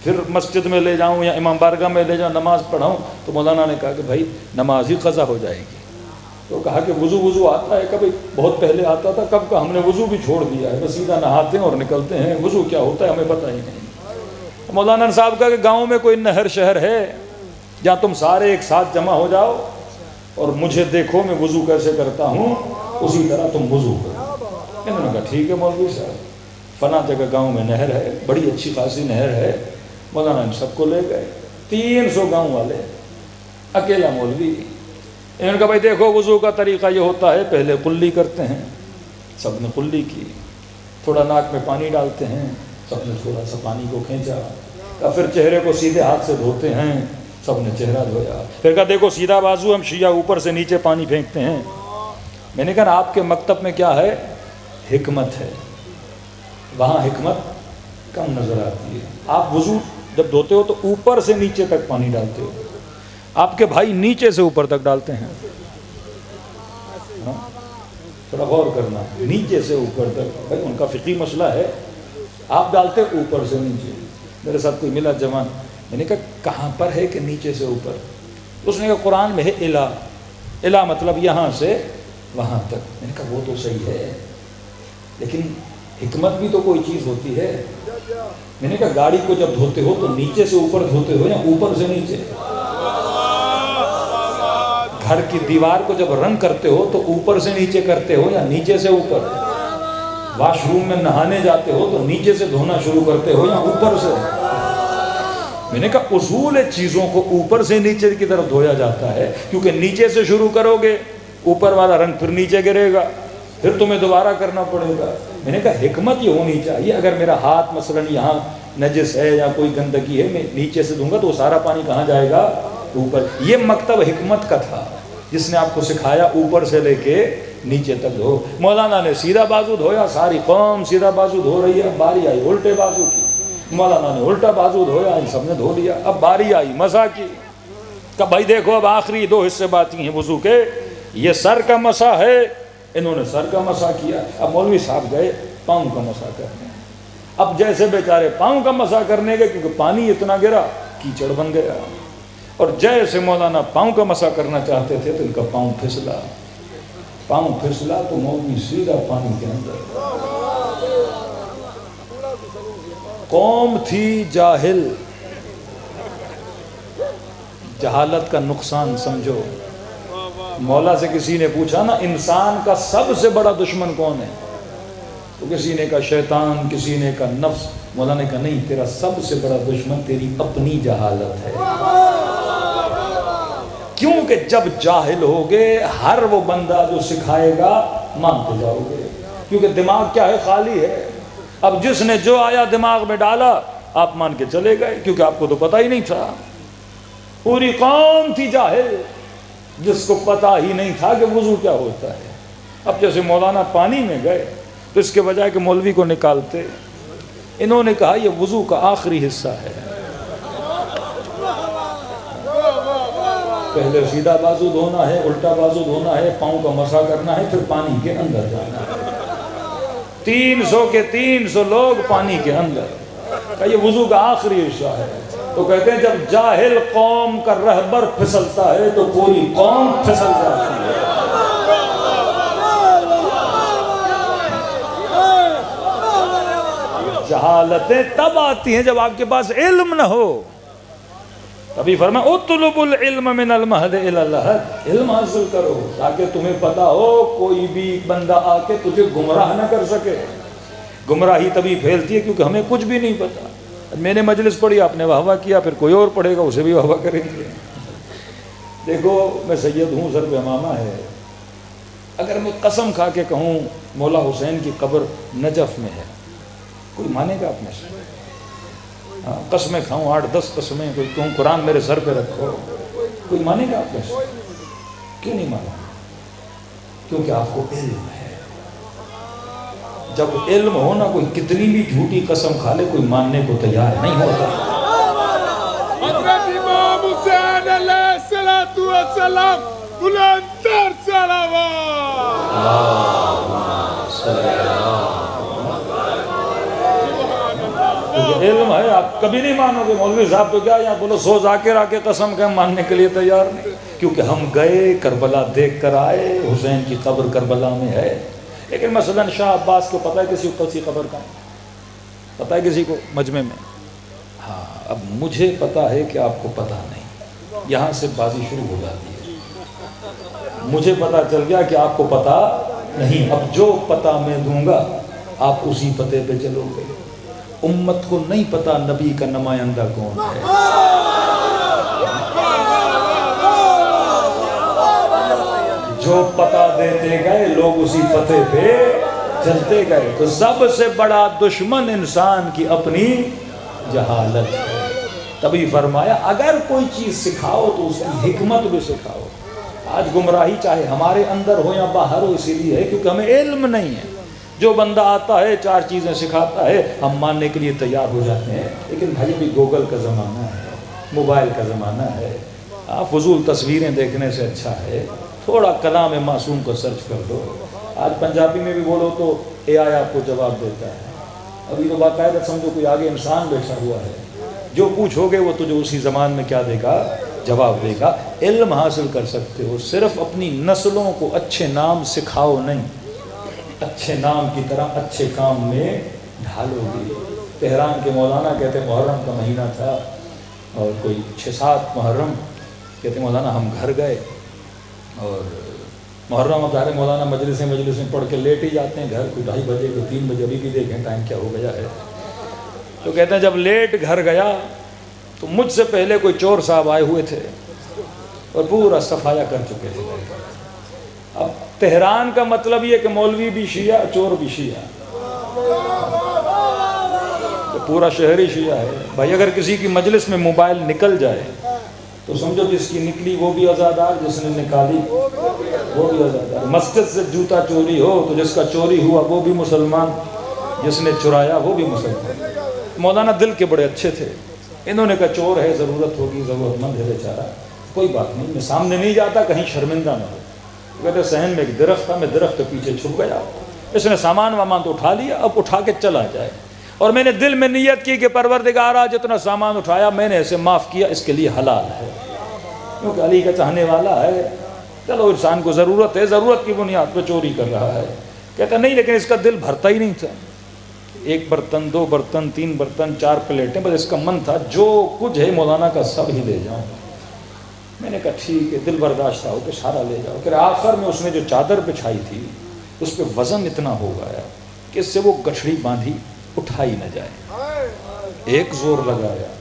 پھر مسجد میں لے جاؤں یا امام بارگاہ میں لے جاؤں نماز پڑھاؤں، تو مولانا نے کہا کہ بھائی نماز ہی قضا ہو جائے گی۔ تو کہا کہ وضو آتا ہے، کبھی بہت پہلے آتا تھا، کب کا ہم نے وضو بھی چھوڑ دیا ہے، بس سیدھا نہاتے ہیں اور نکلتے ہیں، وضو کیا ہوتا ہے ہمیں پتہ ہی نہیں۔ مولانا صاحب کہا کہ گاؤں میں کوئی نہر شہر ہے جہاں تم سارے ایک ساتھ جمع ہو جاؤ اور مجھے دیکھو میں وضو کیسے کرتا ہوں، اسی طرح تم وضو کرو۔ انہوں نے کہا ٹھیک ہے مولوی صاحب، فلاں جگہ گاؤں میں نہر ہے، بڑی اچھی خاصی نہر ہے۔ مولانا ان سب کو لے گئے، 300 گاؤں والے، اکیلا مولوی۔ انہوں نے کہا بھائی دیکھو وضو کا طریقہ یہ ہوتا ہے، پہلے قلی کرتے ہیں، سب نے قلی کی، تھوڑا ناک میں پانی ڈالتے ہیں، سب نے تھوڑا سا پانی کو کھینچا، پھر چہرے کو سیدھے ہاتھ سے دھوتے ہیں، سب نے چہرہ دھویا، پھر کہا دیکھو سیدھا بازو ہم شیعہ اوپر سے نیچے پانی پھینکتے ہیں۔ میں نے کہا آپ کے مکتب میں کیا ہے؟ حکمت ہے، وہاں حکمت کم نظر آتی ہے۔ آپ وضو جب دھوتے ہو تو اوپر سے نیچے تک پانی ڈالتے ہو، آپ کے بھائی نیچے سے اوپر تک ڈالتے ہیں، تھوڑا غور کرنا، نیچے سے اوپر تک، بھائی ان کا فقہی مسئلہ ہے، آپ ڈالتے اوپر سے نیچے۔ میرے ساتھ کوئی ملا جوان، میں نے کہا کہاں پر ہے کہ نیچے سے اوپر؟ اس نے کہا قرآن میں ہے الہ، الہ مطلب یہاں سے وہاں تک۔ میں نے کہا وہ تو صحیح ہے، لیکن حکمت بھی تو کوئی چیز ہوتی ہے۔ میں نے کہا گاڑی کو جب دھوتے ہو تو نیچے سے اوپر دھوتے ہو یا اوپر سے نیچے؟ گھر کی دیوار کو جب رنگ کرتے ہو تو اوپر سے نیچے کرتے ہو یا نیچے سے اوپر؟ واش روم میں نہانے جاتے ہو تو نیچے سے دھونا شروع کرتے ہو یا اوپر سے؟ میں نے کہا اصول چیزوں کو اوپر سے نیچے کی طرف دھویا جاتا ہے، کیونکہ نیچے سے شروع کرو گے اوپر والا رنگ پھر نیچے گرے گا، پھر تمہیں دوبارہ کرنا پڑے گا۔ میں نے کہا حکمت یہ ہونی چاہیے، اگر میرا ہاتھ مثلا یہاں نجس ہے یا کوئی گندگی ہے، میں نیچے سے دوں گا تو وہ سارا پانی کہاں جائے گا؟ اوپر۔ یہ مکتب حکمت کا تھا جس نے آپ کو سکھایا اوپر سے لے کے نیچے تک دھو۔ مولانا نے سیدھا بازو دھویا، ساری قوم سیدھا بازو دھو رہی ہے، باری آئی الٹے بازو کی، مولانا نے الٹا بازو دھویا، ان سب نے دھو لیا۔ اب باری آئی مسح کی، کہ بھائی دیکھو اب آخری 2 حصے باقی ہیں وضو کے، یہ سر کا مسح ہے، انہوں نے سر کا مسح کیا۔ اب مولوی صاحب گئے پاؤں کا مسح کرنے، اب جیسے بیچارے پاؤں کا مسح کرنے گئے، کیونکہ پانی اتنا گرا کیچڑ بن گیا، اور جیسے مولانا پاؤں کا مسح کرنا چاہتے تھے تو ان کا پاؤں پھسلا تو مولوی سیدھا پانی کے اندر۔ قوم تھی جاہل، جہالت کا نقصان سمجھو۔ مولا سے کسی نے پوچھا نا انسان کا سب سے بڑا دشمن کون ہے، تو کسی نے کہا شیطان، کسی نے کہا نفس۔ مولا نے کہا نہیں، تیرا سب سے بڑا دشمن تیری اپنی جہالت ہے، کیونکہ جب جاہل ہوگے ہر وہ بندہ جو سکھائے گا مانتے جاؤ گے، کیونکہ دماغ کیا ہے؟ خالی ہے۔ اب جس نے جو آیا دماغ میں ڈالا آپ مان کے چلے گئے کیونکہ آپ کو تو پتہ ہی نہیں تھا. پوری قوم تھی جاہل جس کو پتہ ہی نہیں تھا کہ وضو کیا ہوتا ہے. اب جیسے مولانا پانی میں گئے تو اس کے بجائے کہ مولوی کو نکالتے، انہوں نے کہا یہ وضو کا آخری حصہ ہے. پہلے سیدھا بازو دھونا ہے، الٹا بازو دھونا ہے، پاؤں کا مسح کرنا ہے، پھر پانی کے اندر جانا ہے. 300 کے 300 لوگ پانی کے اندر. یہ وضو کا آخری حصہ ہے. تو کہتے ہیں جب جاہل قوم کا رہبر پھسلتا ہے تو پوری قوم پھسل جاتی ہے. جہالتیں تب آتی ہیں جب آپ کے پاس علم نہ ہو. تبھی فرمایا اطلب العلم من المہد الی اللحد، علم حاصل کرو تاکہ تمہیں پتا ہو کوئی بھی بندہ آ کے تجھے گمراہ نہ کر سکے. گمراہی تبھی پھیلتی ہے کیونکہ ہمیں کچھ بھی نہیں پتا. میں نے مجلس پڑھی، آپ نے واہ واہ کیا، پھر کوئی اور پڑھے گا اسے بھی واہ واہ کریں گے. دیکھو میں سید ہوں، سر پہ امامہ ہے. اگر میں قسم کھا کے کہوں مولا حسین کی قبر نجف میں ہے، کوئی مانے گا آپ میں سے؟ قسمیں کھاؤں 8-10 قسمیں، کوئی کہوں قرآن میرے سر پہ رکھو، کوئی مانے گا آپ میں سے؟ کیوں نہیں مانا؟ کیونکہ آپ کو علم ہے. جب علم ہونا کوئی کتنی بھی جھوٹی قسم کھا لے کوئی ماننے کو تیار نہیں ہوتا. حضرت امام حسین علیہ السلام بلند تر صلوات. علم ہے، آپ کبھی نہیں مانو گے. مولوی صاحب تو کیا یہاں بولو 100 ذاکر آ کے قسم کہ ہم ماننے کے لیے تیار نہیں. کیونکہ ہم گئے کربلا دیکھ کر آئے، حسین کی قبر کربلا میں ہے. لیکن مثلا شاہ عباس کو پتہ ہے کسی کو کسی قبر کا؟ پتہ ہے کسی کو مجمع میں؟ ہاں، اب مجھے پتہ ہے کہ آپ کو پتہ نہیں. یہاں سے بازی شروع ہو جاتی ہے. مجھے پتہ چل گیا کہ آپ کو پتہ نہیں. اب جو پتہ میں دوں گا آپ اسی پتے پہ چلو گے. امت کو نہیں پتہ نبی کا نمائندہ کون ہے. جو پتہ دیتے گئے لوگ اسی پتے پہ چلتے گئے. تو سب سے بڑا دشمن انسان کی اپنی جہالت ہے. تبھی فرمایا اگر کوئی چیز سکھاؤ تو اس کی حکمت بھی سکھاؤ. آج گمراہی چاہے ہمارے اندر ہو یا باہر ہو اسی لیے ہے کیونکہ ہمیں علم نہیں ہے. جو بندہ آتا ہے 4 چیزیں سکھاتا ہے ہم ماننے کے لیے تیار ہو جاتے ہیں. لیکن بھائی بھی گوگل کا زمانہ ہے، موبائل کا زمانہ ہے. فضول تصویریں دیکھنے سے اچھا ہے تھوڑا کلام معصوم کو سرچ کر دو. آج پنجابی میں بھی بولو تو اے آئی آپ کو جواب دیتا ہے. ابھی تو باقاعدہ سمجھو کوئی آگے انسان بیٹھا ہوا ہے، جو پوچھو گے وہ تجھے اسی زمان میں کیا دے گا؟ جواب دے گا. علم حاصل کر سکتے ہو، صرف اپنی نسلوں کو اچھے نام سکھاؤ نہیں، اچھے نام کی طرح اچھے کام میں ڈھالو گے. تہران کے مولانا کہتے محرم کا مہینہ تھا اور کوئی 6-7 محرم، کہتے مولانا ہم گھر گئے اور محرم اب ظاہر مولانا مجلس میں پڑھ کے لیٹ ہی جاتے ہیں گھر، کوئی 2:30 بجے کوئی 3 بجے، ابھی بھی دیکھیں ٹائم کیا ہو گیا ہے. تو کہتے ہیں جب لیٹ گھر گیا تو مجھ سے پہلے کوئی چور صاحب آئے ہوئے تھے اور پورا صفایا کر چکے تھے. اب تہران کا مطلب یہ کہ مولوی بھی شیعہ چور بھی شیعہ، تو پورا شہری شیعہ ہے. بھائی اگر کسی کی مجلس میں موبائل نکل جائے تو سمجھو جس کی نکلی وہ بھی عزادار، جس نے نکالی وہ بھی عزادار. مسجد سے جوتا چوری ہو تو جس کا چوری ہوا وہ بھی مسلمان، جس نے چرایا وہ بھی مسلمان. مولانا دل کے بڑے اچھے تھے. انہوں نے کہا چور ہے، ضرورت ہوگی، ضرورت مند ہے بیچارہ، کوئی بات نہیں، میں سامنے نہیں جاتا کہیں شرمندہ نہ ہو. کہتے صحن میں ایک درخت تھا، میں درخت کے پیچھے چھپ گیا. اس نے سامان وامان تو اٹھا لیا، اب اٹھا کے چلا جائے. اور میں نے دل میں نیت کی کہ پروردگارا جتنا سامان اٹھایا میں نے اسے معاف کیا، اس کے لیے حلال ہے، کیونکہ علی کا چاہنے والا ہے. چلو انسان کو ضرورت ہے، ضرورت کی بنیاد پہ چوری کر رہا ہے. کہتا نہیں لیکن اس کا دل بھرتا ہی نہیں تھا. 1 برتن 2 برتن 3 برتن 4 پلیٹیں، بس اس کا من تھا جو کچھ ہے مولانا کا سب ہی لے جاؤں. میں نے کہا ٹھیک ہے، دل برداشت ہو کہ سارا لے جاؤ. کہ آخر میں اس نے جو چادر بچھائی تھی اس پہ وزن اتنا ہو گیا کہ اس سے وہ گٹھڑی باندھی اٹھائی نہ جائے. 1 زور لگایا،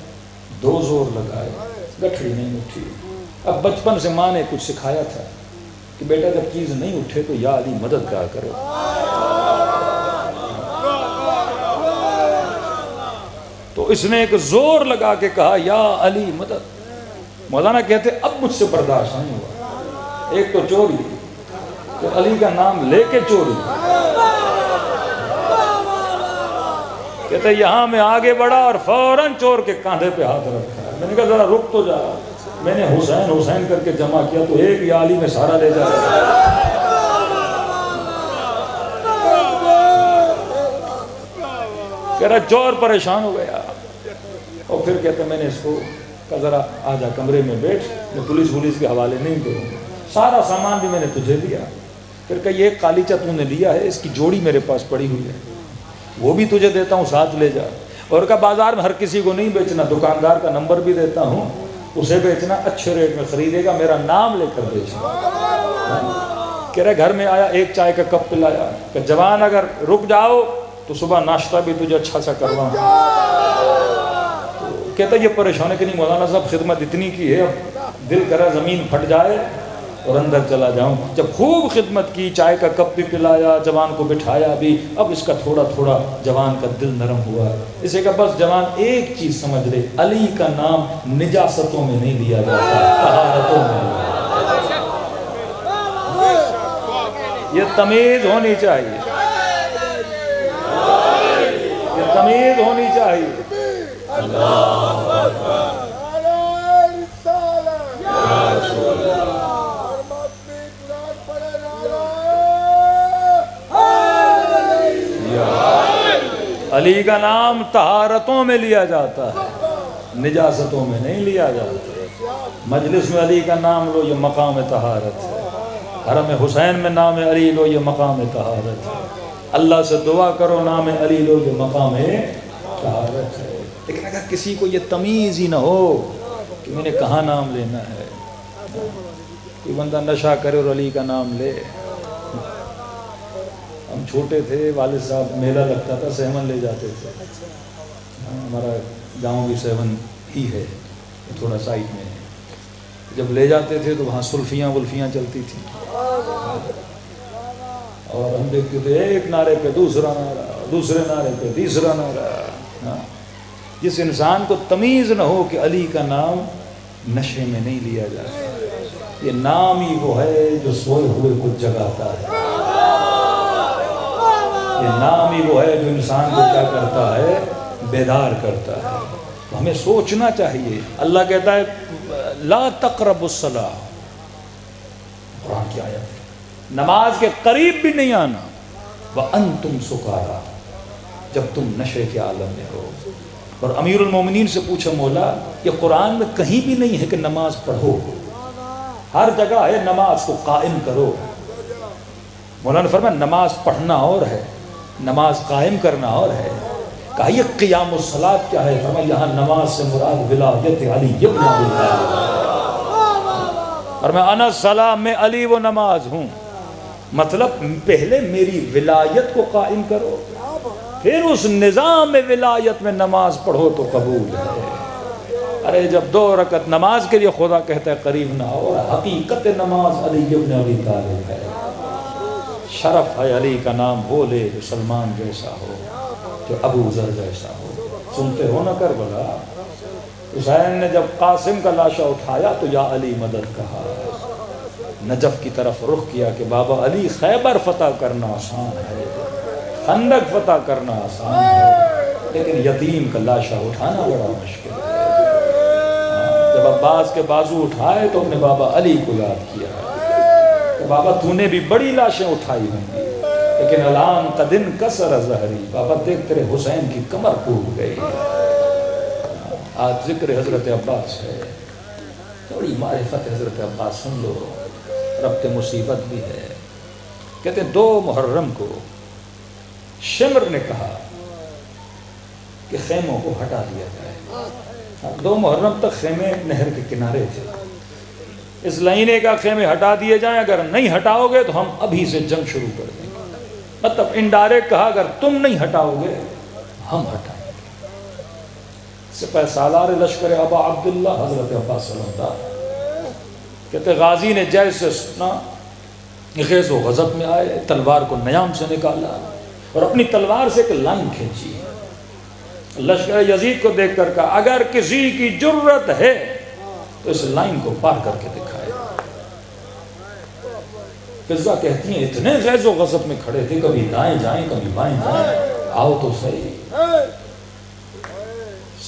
2 زور لگایا، گٹھڑی نہیں اٹھی. اب بچپن سے ماں نے کچھ سکھایا تھا کہ بیٹا جب چیز نہیں اٹھے تو یا علی مدد کیا کرو. تو اس نے ایک زور لگا کے کہا یا علی مدد۔ مولانا کہتے اب مجھ سے برداشت نہیں ہوا، ایک تو چوری، تو علی کا نام لے کے چوری۔ کہتے یہاں میں آگے بڑھا اور فوراً چور کے کاندھے پہ ہاتھ رکھا۔ میں نے کہا ذرا رک تو جا، میں نے حسین حسین کر کے جمع کیا تو ایک یا علی میں سارا لے جا رہا ہے۔ کہہ رہا چور پریشان ہو گیا، اور پھر کہتے میں نے اس کو کہا ذرا آجا کمرے میں بیٹھ، میں پولیس کے حوالے نہیں کروں، سارا سامان بھی میں نے تجھے دیا۔ پھر کہا یہ قالیچہ تو نے لیا ہے، اس کی جوڑی میرے پاس پڑی ہوئی ہے، وہ بھی تجھے دیتا ہوں، ساتھ لے جا۔ اور کہا بازار میں ہر کسی کو نہیں بیچنا، دکاندار کا نمبر بھی دیتا ہوں، اسے بیچنا، اچھے ریٹ میں خریدے گا، میرا نام لے کر بیچنا۔ کہہ رہے گھر میں آیا، ایک چائے کا کپ پلایا کہ جوان اگر رک جاؤ تو صبح ناشتہ بھی تجھے اچھا سا کرواؤں۔ کہتا یہ پریشان ہے کہ نہیں مولانا صاحب خدمت اتنی کی ہے، اب دل کرا زمین پھٹ جائے اور اندر چلا جاؤں۔ جب خوب خدمت کی، چائے کا کپ بھی پلایا، جوان کو بٹھایا بھی، اب اس کا تھوڑا تھوڑا جوان کا دل نرم ہوا۔ اسے کہا بس جوان ایک چیز سمجھ لے، علی کا نام نجاستوں میں نہیں لیا جاتا، طہارتوں میں لیا جاتا۔ یہ تمیز ہونی چاہیے، یہ تمیز ہونی چاہیے۔ علی کا نام طہارتوں میں لیا جاتا ہے، نجاستوں میں نہیں لیا جاتا۔ مجلس میں علی کا نام لو، یہ مقام طہارت ہے۔ حرم حسین میں نام علی لو، یہ مقام طہارت ہے۔ اللہ سے دعا کرو، نام علی لو، یہ مقام طہارت ہے۔ لیکن اگر کسی کو یہ تمیز ہی نہ ہو کہ میں نے کہاں نام لینا ہے، کوئی بندہ نشہ کرے اور علی کا نام لے۔ ہم چھوٹے تھے، والد صاحب میلہ لگتا تھا، سیون لے جاتے تھے، ہمارا گاؤں بھی سیون ہی ہے، تھوڑا سائٹ میں ہے۔ جب لے جاتے تھے تو وہاں سلفیاں ولفیاں چلتی تھیں، اور ہم دیکھتے تھے ایک نعرے پہ دوسرا نعرہ، دوسرے نعرے پہ تیسرا نعرہ۔ جس انسان کو تمیز نہ ہو کہ علی کا نام نشے میں نہیں لیا جاتا، یہ نام ہی وہ ہے جو سوئے ہوئے کو جگاتا ہے، یہ نام ہی وہ ہے جو انسان کو کیا کرتا ہے، بیدار کرتا ہے۔ تو ہمیں سوچنا چاہیے۔ اللہ کہتا ہے لا تقربوا الصلاۃ، قرآن کی آیت ہے، نماز کے قریب بھی نہیں آنا، وَأَنْتُمْ سُكَارَىٰ، جب تم نشے کے عالم میں ہو۔ اور امیر المومنین سے پوچھا مولا یہ قرآن میں کہیں بھی نہیں ہے کہ نماز پڑھو، ہر جگہ ہے نماز کو قائم کرو۔ مولانا نے فرمایا نماز پڑھنا اور ہے، نماز قائم کرنا اور ہے۔ کہا یہ قیام الصلاۃ کیا ہے؟ فرمایا یہاں نماز سے مراد ولایت علی ابن ابی طالب۔ اور میں انا الصلاۃ، میں علی وہ نماز ہوں، مطلب پہلے میری ولایت کو قائم کرو، پھر اس نظام ولایت میں نماز پڑھو تو قبول ہے۔ ارے جب 2 رکعت نماز کے لیے خدا کہتا ہے قریب نہ ہو، حقیقت نماز علی ابن ابی طالب ہے۔ شرف ہے علی کا نام بولے جو سلمان جیسا ہو، جو ابو ذر جیسا ہو۔ سنتے ہو نا کربلا، حسین نے جب قاسم کا لاشا اٹھایا تو یا علی مدد کہا، نجف کی طرف رخ کیا کہ بابا علی خیبر فتح کرنا آسان ہے، خندق فتح کرنا آسان ہے، لیکن یتیم کا لاشا اٹھانا بڑا مشکل ہے۔ جب عباس کے بازو اٹھائے تو اپنے بابا علی کو یاد کیا کہ بابا تو نے بھی بڑی لاشیں اٹھائی ہوں گی، لیکن الان قدن کسر ظہری، بابا دیکھ تیرے حسین کی کمر ٹوٹ گئی۔ آج ذکر حضرت عباس ہے، تھوڑی معرفت حضرت عباس سن لو، ربط مصیبت بھی ہے۔ کہتے ہیں 2 محرم کو شمر نے کہا کہ خیموں کو ہٹا دیا جائے۔ 2 محرم تک خیمے نہر کے کنارے تھے، اس لائنے کا خیمے ہٹا دیے جائیں، اگر نہیں ہٹاؤ گے تو ہم ابھی سے جنگ شروع کر دیں گے۔ مطلب انڈائریکٹ کہا اگر تم نہیں ہٹاؤ گے ہم ہٹائیں گے۔ سپہ سالار لشکر ابا عبداللہ حضرت عباس صلی اللہ علیہ وسلم کہتے غازی نے جیسے سنا غیظ و غضب میں آئے، تلوار کو نیام سے نکالا اور اپنی تلوار سے ایک لائن کھینچی لشکر یزید کو دیکھ کر کہا اگر کسی کی جرت ہے تو اس لائن کو پار کر کے دکھائے۔ فضا کہتی ہیں اتنے غیظ و غضب میں کھڑے تھے، کبھی دائیں جائیں کبھی بائیں جائیں، آؤ تو صحیح۔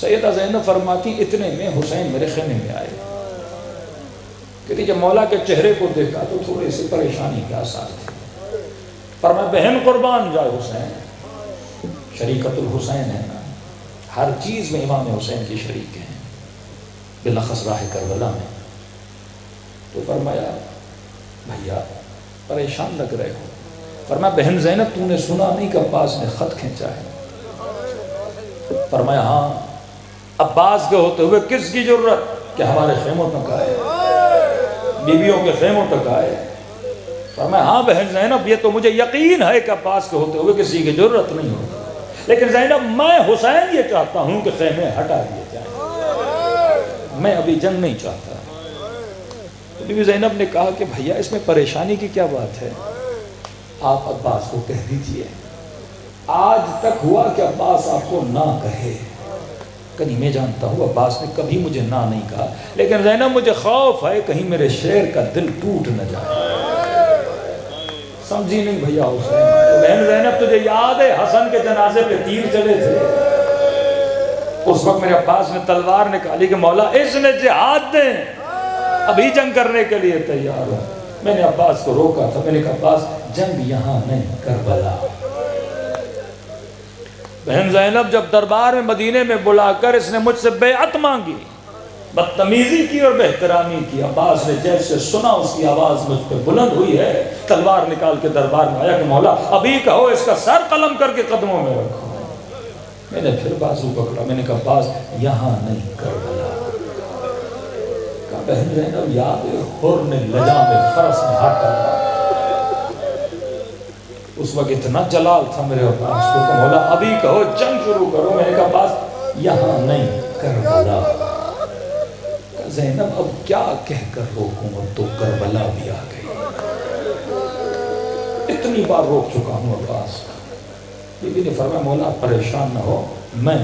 سیدہ زینب فرماتی اتنے میں حسین میرے خیمے میں آئے، کہتی جب مولا کے چہرے کو دیکھا تو تھوڑے سے پریشانی کے آثار تھے۔ فرمایا بہن قربان جائے حسین، شریکت الحسین ہے نا، ہر چیز میں امام حسین کی شریک ہیں، بلخص راہ کربلا میں۔ تو فرمایا بھیا پریشان لگ رہے ہو۔ فرمایا بہن زینب تو نے سنا نہیں کہ عباس نے خط کھینچا ہے؟ فرمایا ہاں۔ عباس کے ہوتے ہوئے کس کی جرت کہ ہمارے خیموں تک آئے، بیویوں کے خیموں تک آئے؟ فرمایا ہاں بہن زینب یہ تو مجھے یقین ہے کہ عباس کے ہوتے ہوئے کسی کی جرت نہیں ہوتی، لیکن زینب میں حسین یہ چاہتا ہوں کہ خیمے ہٹا دیے جائیں، میں ابھی جنگ نہیں چاہتا۔ بی بی زینب نے کہا کہ بھیا اس میں پریشانی کی کیا بات ہے، آپ عباس کو کہہ دیجئے۔ آج تک ہوا کہ عباس آپ کو نہ کہے، کہیں میں جانتا ہوں عباس نے کبھی مجھے نہ نہیں کہا، لیکن زینب مجھے خوف ہے کہیں میرے شیر کا دل ٹوٹ نہ جائے۔ سمجھی نہیں بھیا حسین؟ تو بہن زینب تجھے یاد ہے حسن کے جنازے پہ تیر چلے تھے، اس وقت میرے عباس نے تلوار نکالی کہ مولا اس نے جہاد دیں، ابھی جنگ کرنے کے لیے تیار ہوں۔ میں نے عباس کو روکا تھا، میں نے کہا عباس جنگ یہاں نہیں کربلا۔ بہن زینب جب دربار میں مدینے میں بلا کر اس نے مجھ سے بیعت مانگی، بدتمیزی کی اور بے احترامی کی، عباس نے جیسے سنا اس کی آواز مجھ پہ بلند ہوئی ہے، تلوار نکال کے دربار میں آیا کہ مولا ابھی کہو اس کا سر قلم کر کے قدموں میں رکھو۔ میں نے پھر بازو پکڑا، میں نے کہا عباس یہاں نہیں کربلا۔ کہا بہن زینب یاد ہے حر نے لجا میں فرس میں ہاتھ ڈالا، اس وقت اتنا جلال تھا میرے عباس کو کہ مولا ابھی کہو جنگ شروع کرو۔ میں نے کہا عباس یہاں نہیں کربلا۔ زینب اب کیا کہہ کر روکوں، اب تو کربلا بھی آ گئی، اتنی بار روک چکا ہوں عباس۔ بی بی نے فرمایا مولا پریشان نہ ہو، میں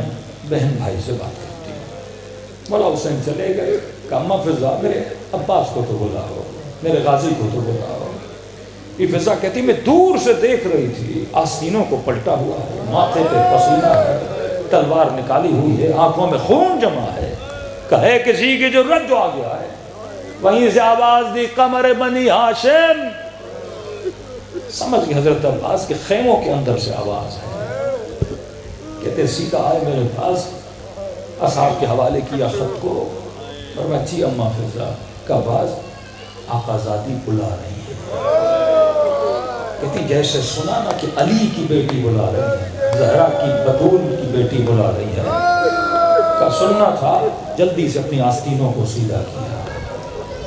بہن بھائی سے بات کرتی ہوں۔ مولا حسین چلے گئے، کہا اماں فضا میرے عباس کو تو بلاؤ، میرے غازی کو تو بلاؤ۔ یہ فضا کہتی میں دور سے دیکھ رہی تھی، آستینوں کو پلٹا ہوا ہے، ماتھے پہ پسینہ ہے، تلوار نکالی ہوئی ہے، آنکھوں میں خون جمع ہے، کہے کسی کی جرت جو آ گیا ہے۔ وہیں سے آواز دی قمر بنی ہاشم، سمجھ گئے حضرت عباس کے خیموں کے اندر سے آواز ہے۔ کہتے سیدھا آئے میرے پاس، اصحاب کے حوالے کیا خط کو، اور میں جی اماں فضا کا آواز آقا زادی بلا رہی ہے۔ کہتی جیسے سنا نا کہ علی کی بیٹی بلا رہی ہے، زہرا کی بطول کی بیٹی بلا رہی ہے، کا سننا تھا، جلدی سے اپنی آستینوں کو سیدھا کیا،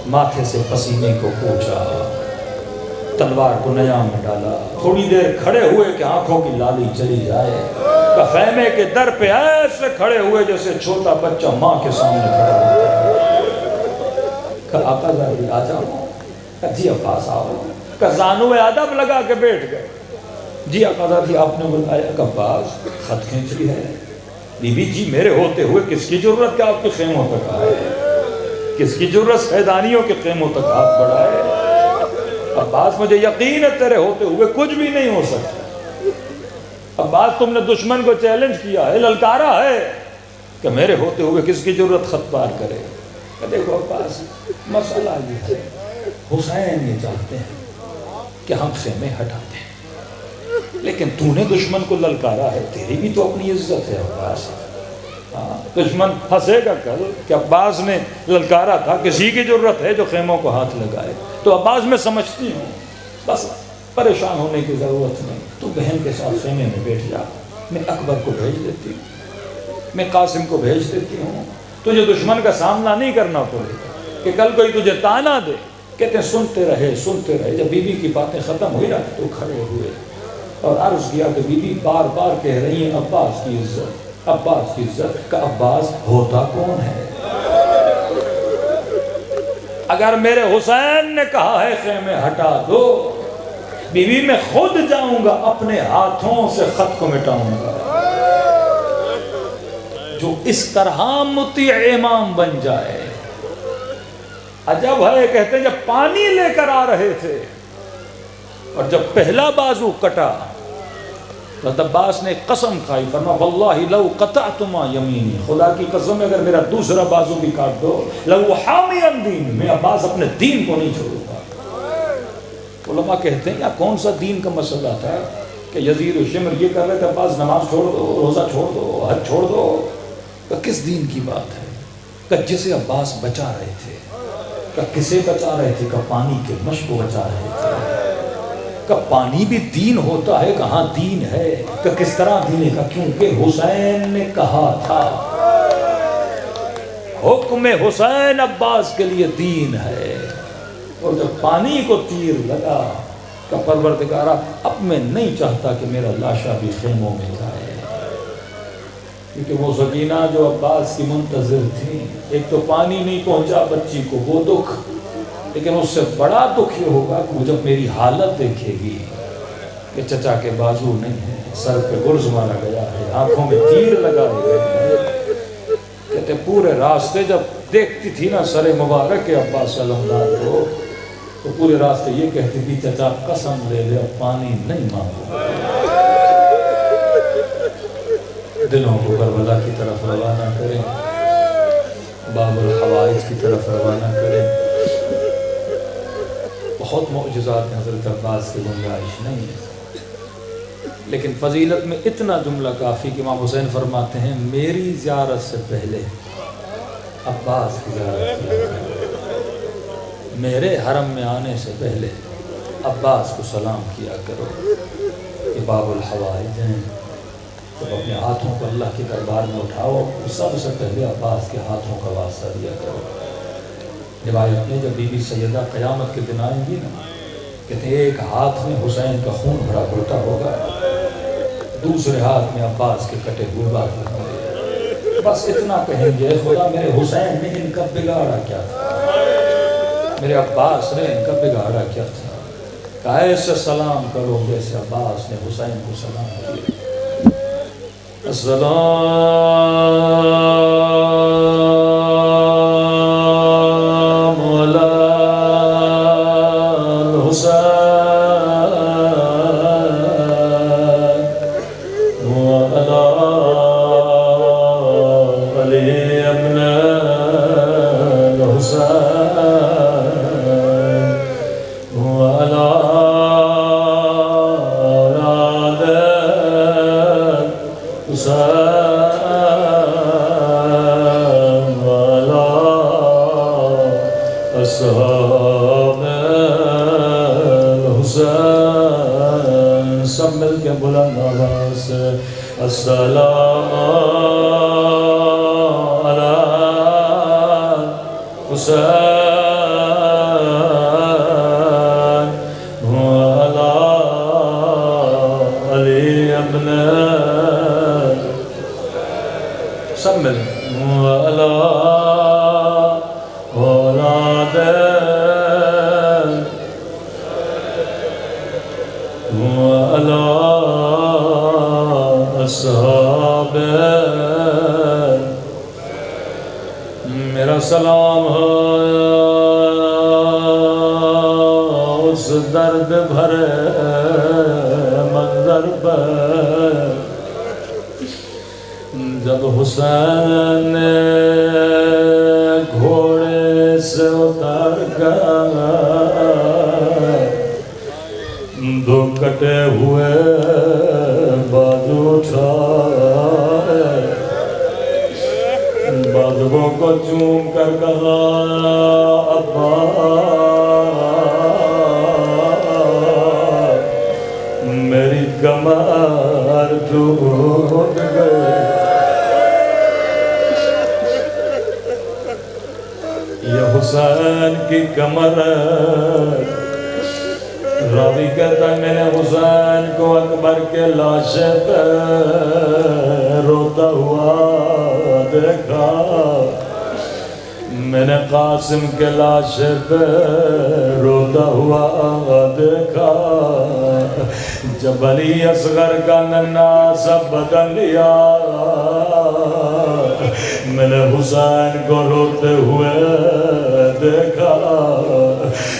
ماتھے سے پسینے کو پوچھا، تلوار کو نیام میں ڈالا، تھوڑی دیر کھڑے ہوئے کہ آنکھوں کی لالی چلی جائے، کہ خیمے کے در پہ ایسے کھڑے ہوئے جیسے چھوٹا بچہ ماں کے سامنے کھڑا ہوتا ہے۔ کہ آقا زادی آ جاؤ، کہ جی عباس آؤ، کہ زانو ادب لگا کے بیٹھ گئے۔ جی آقا زادی آپ نے بتایا کہ عباس خط کھینچ لی ہے۔ بی بی جی میرے ہوتے ہوئے کس کی جرت کہ آپ کے خیموں تک آئے، کس کی جرت سیدانیوں کے خیموں تک ہاتھ بڑھائے؟ عباس مجھے یقین ہے تیرے ہوتے ہوئے کچھ بھی نہیں ہو سکتا۔ عباس تم نے دشمن کو چیلنج کیا ہے، للکارا ہے کہ میرے ہوتے ہوئے کس کی جرت خط پار کرے۔ کہ دیکھو عباس مسئلہ یہ ہے، حسین یہ چاہتے ہیں کہ ہم خیمے ہٹاتے ہیں، لیکن تو نے دشمن کو للکارا ہے، تیری بھی تو اپنی عزت ہے عباس۔ دشمن ہنسے گا کل کہ عباس نے للکارا تھا، کسی کی جرت ہے جو خیموں کو ہاتھ لگائے۔ تو عباس میں سمجھتی ہوں بس پریشان ہونے کی ضرورت نہیں، تو بہن کے ساتھ خیمے میں بیٹھ جا، میں اکبر کو بھیج دیتی ہوں، میں قاسم کو بھیج دیتی ہوں، تجھے دشمن کا سامنا نہیں کرنا پڑے گا کہ کل کوئی تجھے تانا دے۔ کہتے ہیں سنتے رہے سنتے رہے، جب بی بی کی باتیں ختم ہوئی نا تو کھڑے ہوئے اور عرض کیا کہ بی بی بار بار کہہ رہی ہیں عباس کی عزت، عباس کی عزت، کہ عباس ہوتا کون ہے؟ اگر میرے حسین نے کہا ہے خیمے ہٹا دو، بی بی میں خود جاؤں گا، اپنے ہاتھوں سے خط کو مٹاؤں گا۔ جو اس طرح مطیع امام بن جائے. عجب ہے، کہتے ہیں جب پانی لے کر آ رہے تھے اور جب پہلا بازو کٹا تو عباس نے قسم کھائی، فرمایا واللہ لو قطعتما یمینی، خدا کی قسم اگر میرا دوسرا بازو بھی کاٹ دو لو حامیا دین، میں عباس اپنے دین کو نہیں چھوڑوں گا. علماء کہتے ہیں یا کون سا دین کا مسئلہ تھا کہ یزید و شمر یہ کر رہے تھے عباس نماز چھوڑ دو، روزہ چھوڑ دو، حج چھوڑ دو. کہ کس دین کی بات ہے؟ کہ جسے عباس بچا رہے تھے. کہ کسے بچا رہے تھے؟ کہ پانی کے مشق کو بچا رہے تھے. کہ پانی بھی دین ہوتا ہے، کہاں دین ہے؟ کہ کس طرح دین ہے؟ کیونکہ حسین نے کہا تھا حکم حسین عباس کے لیے دین ہے. اور جب پانی کو تیر لگا کہ پروردگارہ اب میں نہیں چاہتا کہ میرا لاشا بھی خیموں میں جائے. کیونکہ وہ سکینہ جو عباس کی منتظر تھی، ایک تو پانی نہیں پہنچا بچی کو، وہ دکھ، لیکن اس سے بڑا دکھ یہ ہوگا کہ وہ جب میری حالت دیکھے گی کہ چچا کے بازو نہیں ہے، سر پہ گرز مارا گیا ہے، آنکھوں میں تیر لگائے گئے ہیں. کہتے پورے راستے جب دیکھتی تھی نا سر مبارک کے عباس علمدار کو، تو پورے راستے یہ کہتی تھی چچا قسم لے لے اب پانی نہیں مانگو. دلوں کو کربلا کی طرف روانہ کریں، باب الحوائج کی طرف روانہ کریں. بہت معجزات ہیں حضرت عباس کی گنجائش نہیں ہے، لیکن فضیلت میں اتنا جملہ کافی کہ امام حسین فرماتے ہیں میری زیارت سے پہلے عباس کی زیارت کیا، میرے حرم میں آنے سے پہلے عباس کو سلام کیا کرو. یہ باب الحوائج ہیں. جب اپنے ہاتھوں کو اللہ کے دربار میں اٹھاؤ، سب سے پہلے عباس کے ہاتھوں کا واسطہ دیا کرو. روایت میں جب بی بی سیدہ قیامت کے دن آئیں گی نا، کہتے ہیں ایک ہاتھ میں حسین کا خون بھرا گھٹا ہوگا، دوسرے ہاتھ میں عباس کے کٹے ہوئے بال ہوں گے. بس اتنا کہیں گے خدا میرے حسین نے ان کا بگاڑا کیا تھا، میرے عباس نے ان کا بگاڑا کیا تھا. کہ ایسے سلام کرو جیسے عباس نے حسین کو سلام کیا. السلام علی الحسین وعلی علی ابن الحسین وعلی اصحاب الحسین. سب مل کے بلند آواز سے السلام علی حسین وعلی علی ابن، سب مل وعلی اولاد وعلی اصحاب. میرا سلام ہے اس درد بھرے منظر پر جب حسین گھوڑے سے اتر گیا، دو کٹے ہوئے بازو اٹھائے، بازوؤں کو چوم کر کہا عباس میری کمر ٹوٹ گئی. یہ حسین کی کمر، راوی کہتا ہے میں نے حسین کو اکبر کے لاشے پہ روتا ہوا دیکھا، میں نے قاسم کے لاشے پہ روتا ہوا دیکھا، جب علی اصغر کا ننھا سا بدن لیا میں نے حسین کو روتے ہوئے دیکھا،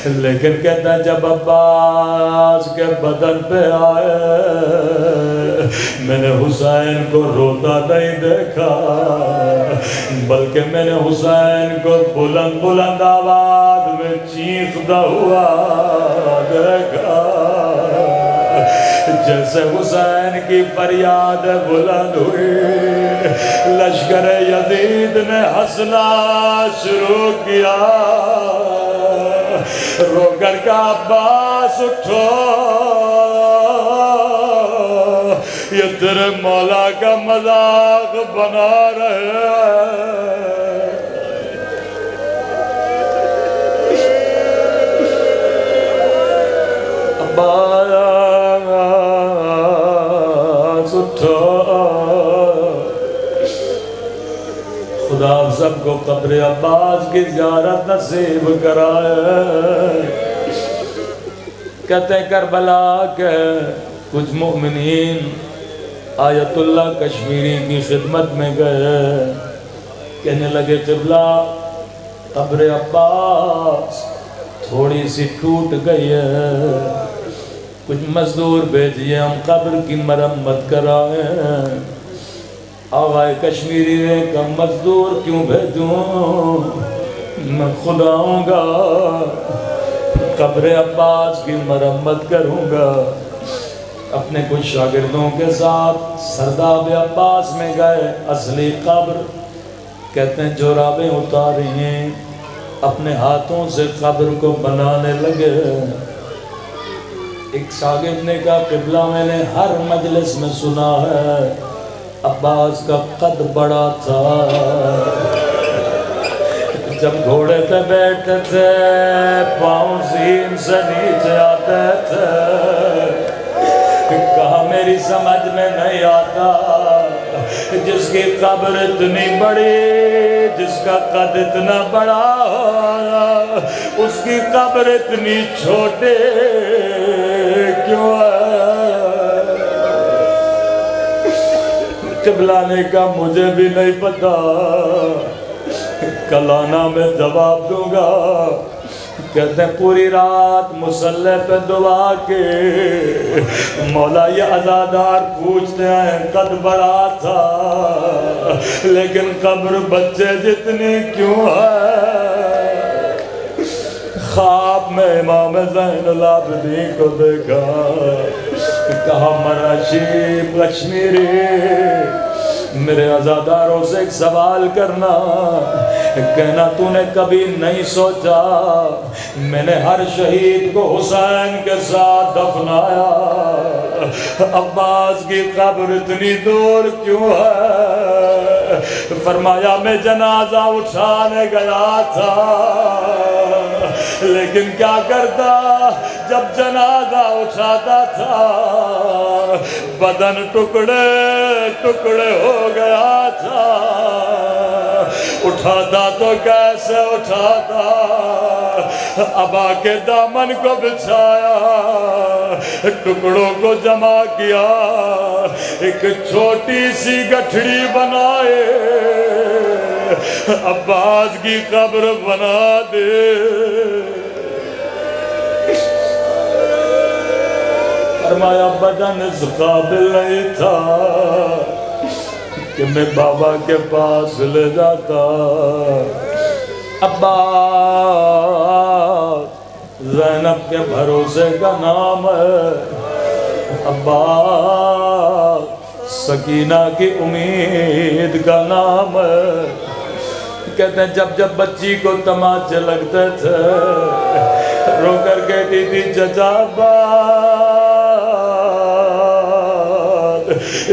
لیکن کہتا ہے جب عباس کے بدن پہ آئے میں نے حسین کو روتا نہیں دیکھا، بلکہ میں نے حسین کو بلند بلند آواز میں چیختا ہوا دیکھا، جیسے حسین کی فریاد بلند ہوئی، لشکر یزید نے ہنسنا شروع کیا، رو کر کا عباس اٹھو، یہ تیرے مولا کا مذاق بنا رہے ہیں۔ خدا سب کو قبر عباس کی زیارت نصیب کرائے۔ کہتے ہیں کربلا کے کچھ مومنین آیت اللہ کشمیری کی خدمت میں گئے، کہنے لگے قبلہ قبر عباس تھوڑی سی ٹوٹ گئی ہے، کچھ مزدور بھیجئے ہم قبر کی مرمت کرائیں۔ آقا کشمیری نے کہا مزدور کیوں بھیجوں، میں خود آؤں گا قبر عباس کی مرمت کروں گا۔ اپنے کچھ شاگردوں کے ساتھ سرداب عباس میں گئے، اصلی قبر، کہتے ہیں جورابیں اتاری ہیں، اپنے ہاتھوں سے قبر کو بنانے لگے۔ ایک شاگرد نے کہا قبلہ میں نے ہر مجلس میں سنا ہے عباس کا قد بڑا تھا، جب گھوڑے پہ بیٹھتے تھے پاؤں زین سے نیچے آتے تھے، کہا میری سمجھ میں نہیں آتا جس کی قبر اتنی بڑی، جس کا قد اتنا بڑا ہو، اس کی قبر اتنی چھوٹے کیوں ہے؟ قبلہ نے کہا مجھے بھی نہیں پتا، کل آنا میں جواب دوں گا۔ کہتے ہیں پوری رات مصلی پہ دعا کے مولا یہ عزادار پوچھتے ہیں قد بڑا تھا لیکن قبر بچے جتنی کیوں ہے؟ خواب میں امام زین العابدین کو دیکھا، کہا مناشیب کشمیری میرے عزاداروں سے ایک سوال کرنا، کہنا تو نے کبھی نہیں سوچا میں نے ہر شہید کو حسین کے ساتھ دفنایا، عباس کی قبر اتنی دور کیوں ہے؟ فرمایا میں جنازہ اٹھانے گیا تھا، لیکن کیا کرتا جب جنازہ اٹھاتا تھا بدن ٹکڑے ٹکڑے ہو گیا تھا، اٹھاتا تو کیسے اٹھاتا، ابا کے دامن کو بچھایا، ٹکڑوں کو جمع کیا، ایک چھوٹی سی گٹھڑی بنائے، عباس کی قبر بنا دے۔ فرمایا بدن اس قابل نہیں تھا کہ میں بابا کے پاس لے جاتا، عباس زینب کے بھروسے کا نام ہے، عباس سکینہ کی امید کا نام ہے۔ کہتے ہیں جب جب بچی کو تماچے لگتے تھے رو کر کہتی تھی چچا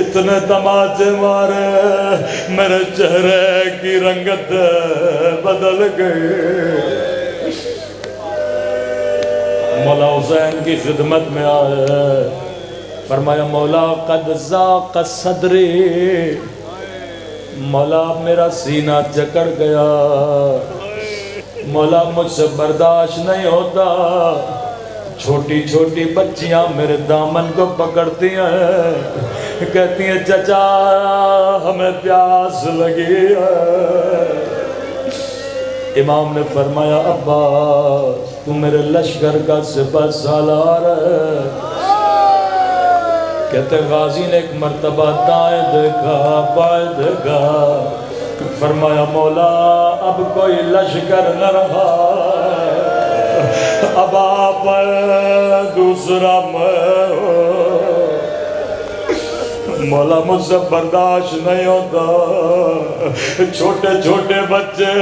اتنے تماچے مارے میرے چہرے کی رنگت بدل گئی۔ مولا حسین کی خدمت میں آئے، فرمایا مولا قد ذاق صدری، مولا میرا سینہ جکڑ گیا، مولا مجھ سے برداشت نہیں ہوتا، چھوٹی چھوٹی بچیاں میرے دامن کو پکڑتی ہیں، کہتی ہیں چچا ہمیں پیاس لگی ہے۔ امام نے فرمایا عباس تو میرے لشکر کا سپہ سالار ہے۔ کہتے غازی نے ایک مرتبہ دائیں دیکھا بائیں دیکھا، فرمایا مولا اب کوئی لشکر نہ رہا، اب آپ دوسرا میں ہو، مولا مجھ سے برداشت نہیں ہوتا۔ چھوٹے چھوٹے بچے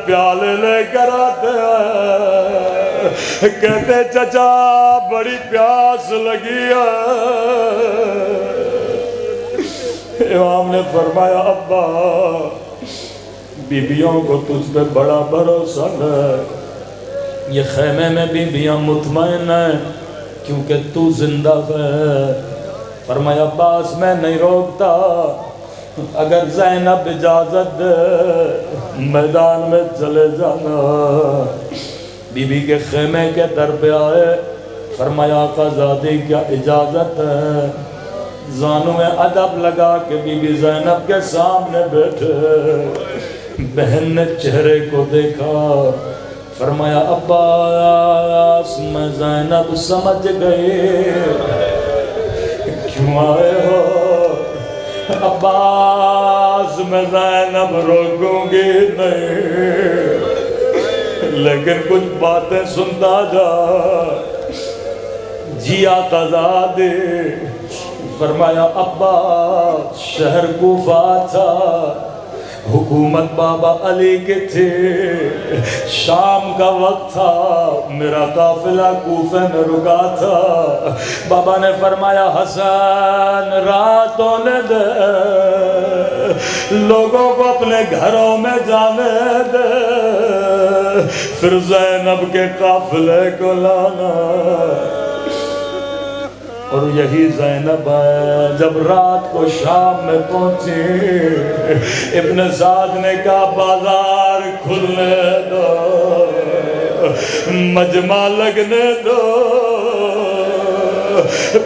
پیالے لے کر آتے ہیں، کہتے چچا بڑی پیاس لگی ہے۔ امام نے فرمایا ابا بیبیوں کو تجھ پہ بڑا بھروسہ ہے، یہ خیمے میں بیبیاں مطمئن ہیں کیونکہ تو زندہ ہے۔ فرمایا عباس میں نہیں روکتا، اگر زینب اجازت دے میدان میں چلے جانا۔ بی بی کے خیمے کے در پہ آئے، فرمایا آقا زادی کیا اجازت ہے؟ زانوں میں ادب لگا کہ بی بی زینب کے سامنے بیٹھے۔ بہن نے چہرے کو دیکھا، فرمایا عباس میں زینب سمجھ گئی کیوں آئے ہو؟ عباس میں زینب روکوں گی نہیں، لیکن کچھ باتیں سنتا جا، جیا تزادی۔ فرمایا عباس شہر کوفہ تھا، حکومت بابا علی کی تھی، شام کا وقت تھا، میرا قافلہ کوفہ میں رکا تھا۔ بابا نے فرمایا حسن رات ہونے دے، لوگوں کو اپنے گھروں میں جانے دے، پھر زینب کے قافلے کو لانا۔ اور یہی زینب ہے جب رات کو شام میں پہنچی، ابن سعد نے کہا بازار کھلنے دو، مجمع لگنے دو،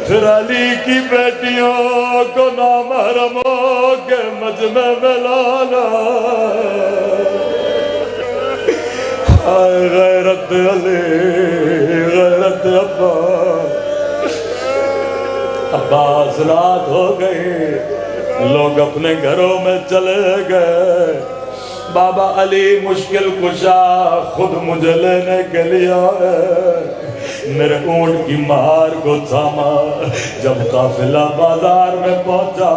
پھر علی کی بیٹیوں کو نامحرموں کے مجمع میں لانا۔ غیرت علی غیرت عباس۔ عباس رات ہو گئی، لوگ اپنے گھروں میں چلے گئے، بابا علی مشکل کشا خود مجھے لینے کے لیے آئے، میرے اونٹ کی مہار کو تھاما۔ جب قافلہ بازار میں پہنچا،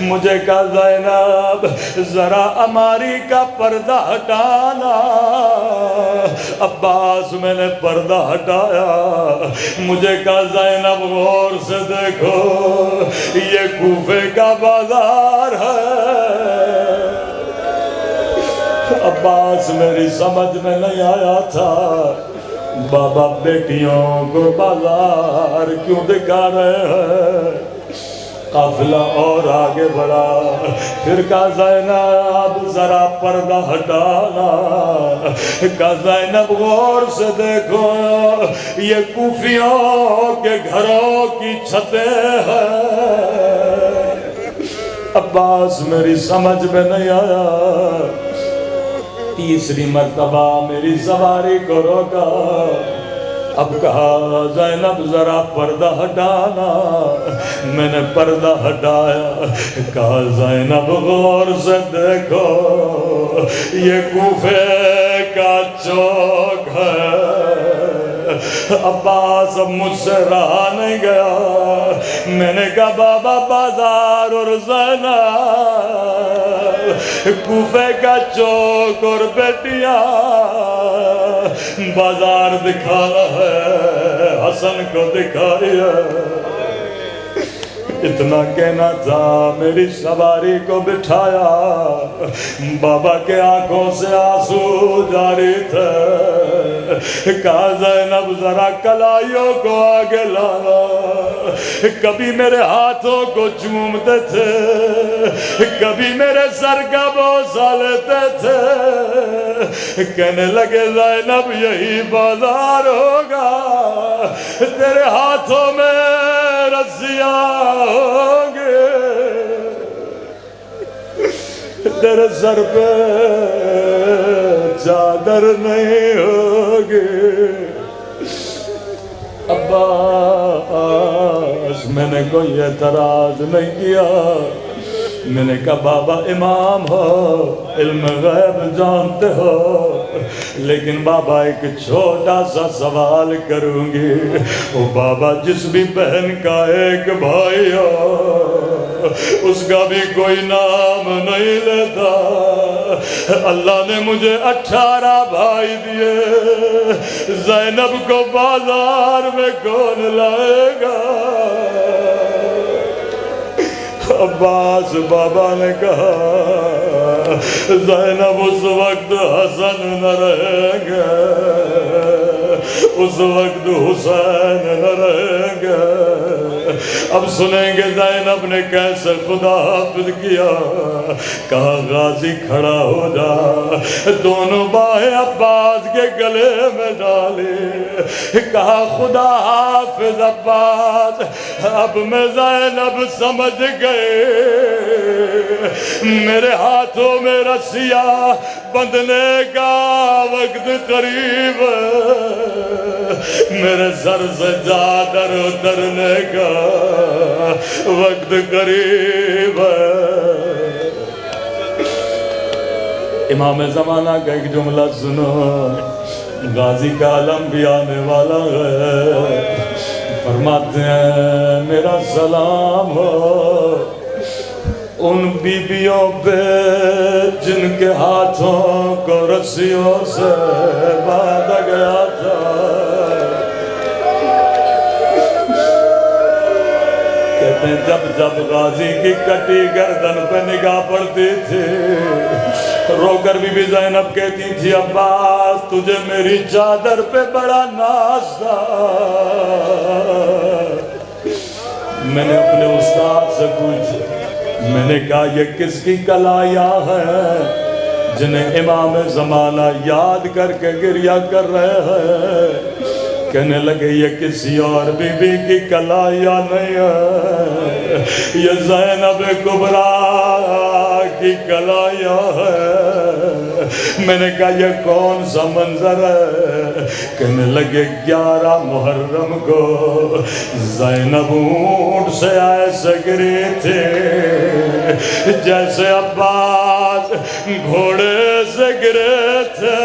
مجھے کہا زینب ذرا اماری کا پردہ ہٹانا۔ عباس میں نے پردہ ہٹایا، مجھے کہا زینب غور سے دیکھو یہ کوفے کا بازار ہے۔ عباس میری سمجھ میں نہیں آیا تھا، بابا بیٹیوں کو بازار کیوں دکھا رہے ہیں؟ قافلہ اور آگے بڑھا، پھر کہا زینب ذرا پردہ ہٹانا۔ کہا زینب غور سے دیکھو یہ کوفیوں کے گھروں کی چھتیں ہیں۔ عباس میری سمجھ میں نہیں آیا، تیسری مرتبہ میری سواری کو روکا، اب کہا زینب ذرا پردہ ہٹانا۔ میں نے پردہ ہٹایا، کہا زینب غور سے دیکھو یہ کوفے کا چوک ہے۔ عباس اب مجھ سے رہا نہیں گیا، میں نے کہا بابا بازار اور زینب، کوفے کا چوک اور بیٹیاں، بازار دکھانا ہے، حسن کو دکھایا۔ اتنا کہنا تھا، میری سواری کو بٹھایا، بابا کے آنکھوں سے آنسو جاری تھے۔ کہا زینب ذرا کلائیوں کو آگے لانا۔ کبھی میرے ہاتھوں کو چومتے تھے، کبھی میرے سر کا بوسہ لیتے تھے۔ کہنے لگے زینب یہی بازار ہوگا، تیرے ہاتھوں میں رسیاں ہوگا۔ تیرے سر پہ چادر نہیں ہوگی۔ عباس میں نے کوئی اعتراض نہیں کیا، میں نے کہا بابا امام ہو، علم غیب جانتے ہو، لیکن بابا ایک چھوٹا سا سوال کروں گی۔ او بابا جس بھی بہن کا ایک بھائی ہو اس کا بھی کوئی نام نہیں لیتا، اللہ نے مجھے 18 بھائی دیے، زینب کو بازار میں کون لائے گا؟ عباس بابا نے کہا زینب اس وقت حسن نہ رہیں گے، اس وقت حسین نہ رہیں گے۔ اب سنیں گے زینب نے کیسے خدا حافظ کیا۔ کہا غازی کھڑا ہو جا، دونوں باہیں عباس کے گلے میں ڈالے، کہا خدا حافظ عباس، اب میں زینب سمجھ گئے، میرے ہاتھوں میں رسیاں بندھنے کا وقت قریب ہے، میرے سر سے چادر اترنے کا وقت قریب ہے۔ امام زمانہ کا ایک جملہ سنو، غازی کا علم بھی آنے والا ہے، فرماتے ہیں میرا سلام ہو ان بیویوں پہ جن کے ہاتھوں کو رسیوں سے باندھا گیا تھا۔ کہتے ہیں جب جب غازی کی کٹی گردن پہ نگاہ پڑتی تھی، رو کر بی زینب کہتی تھی عباس تجھے میری چادر پہ بڑا ناز تھا۔ میں نے اپنے استاد سے پوچھا، میں نے کہا یہ کس کی کلائیاں ہیں جنہیں امام زمانہ یاد کر کے گریہ کر رہے ہیں؟ کہنے لگے یہ کسی اور بی بی کی کلائیاں نہیں ہے، یہ زینب کبریٰ کی کلائیاں ہے۔ میں نے کہا یہ کون سا منظر ہے؟ کہنے لگے 11 محرم کو زینب اونٹ سے ایسے گری تھی جیسے عباس گھوڑے سے گرے تھے۔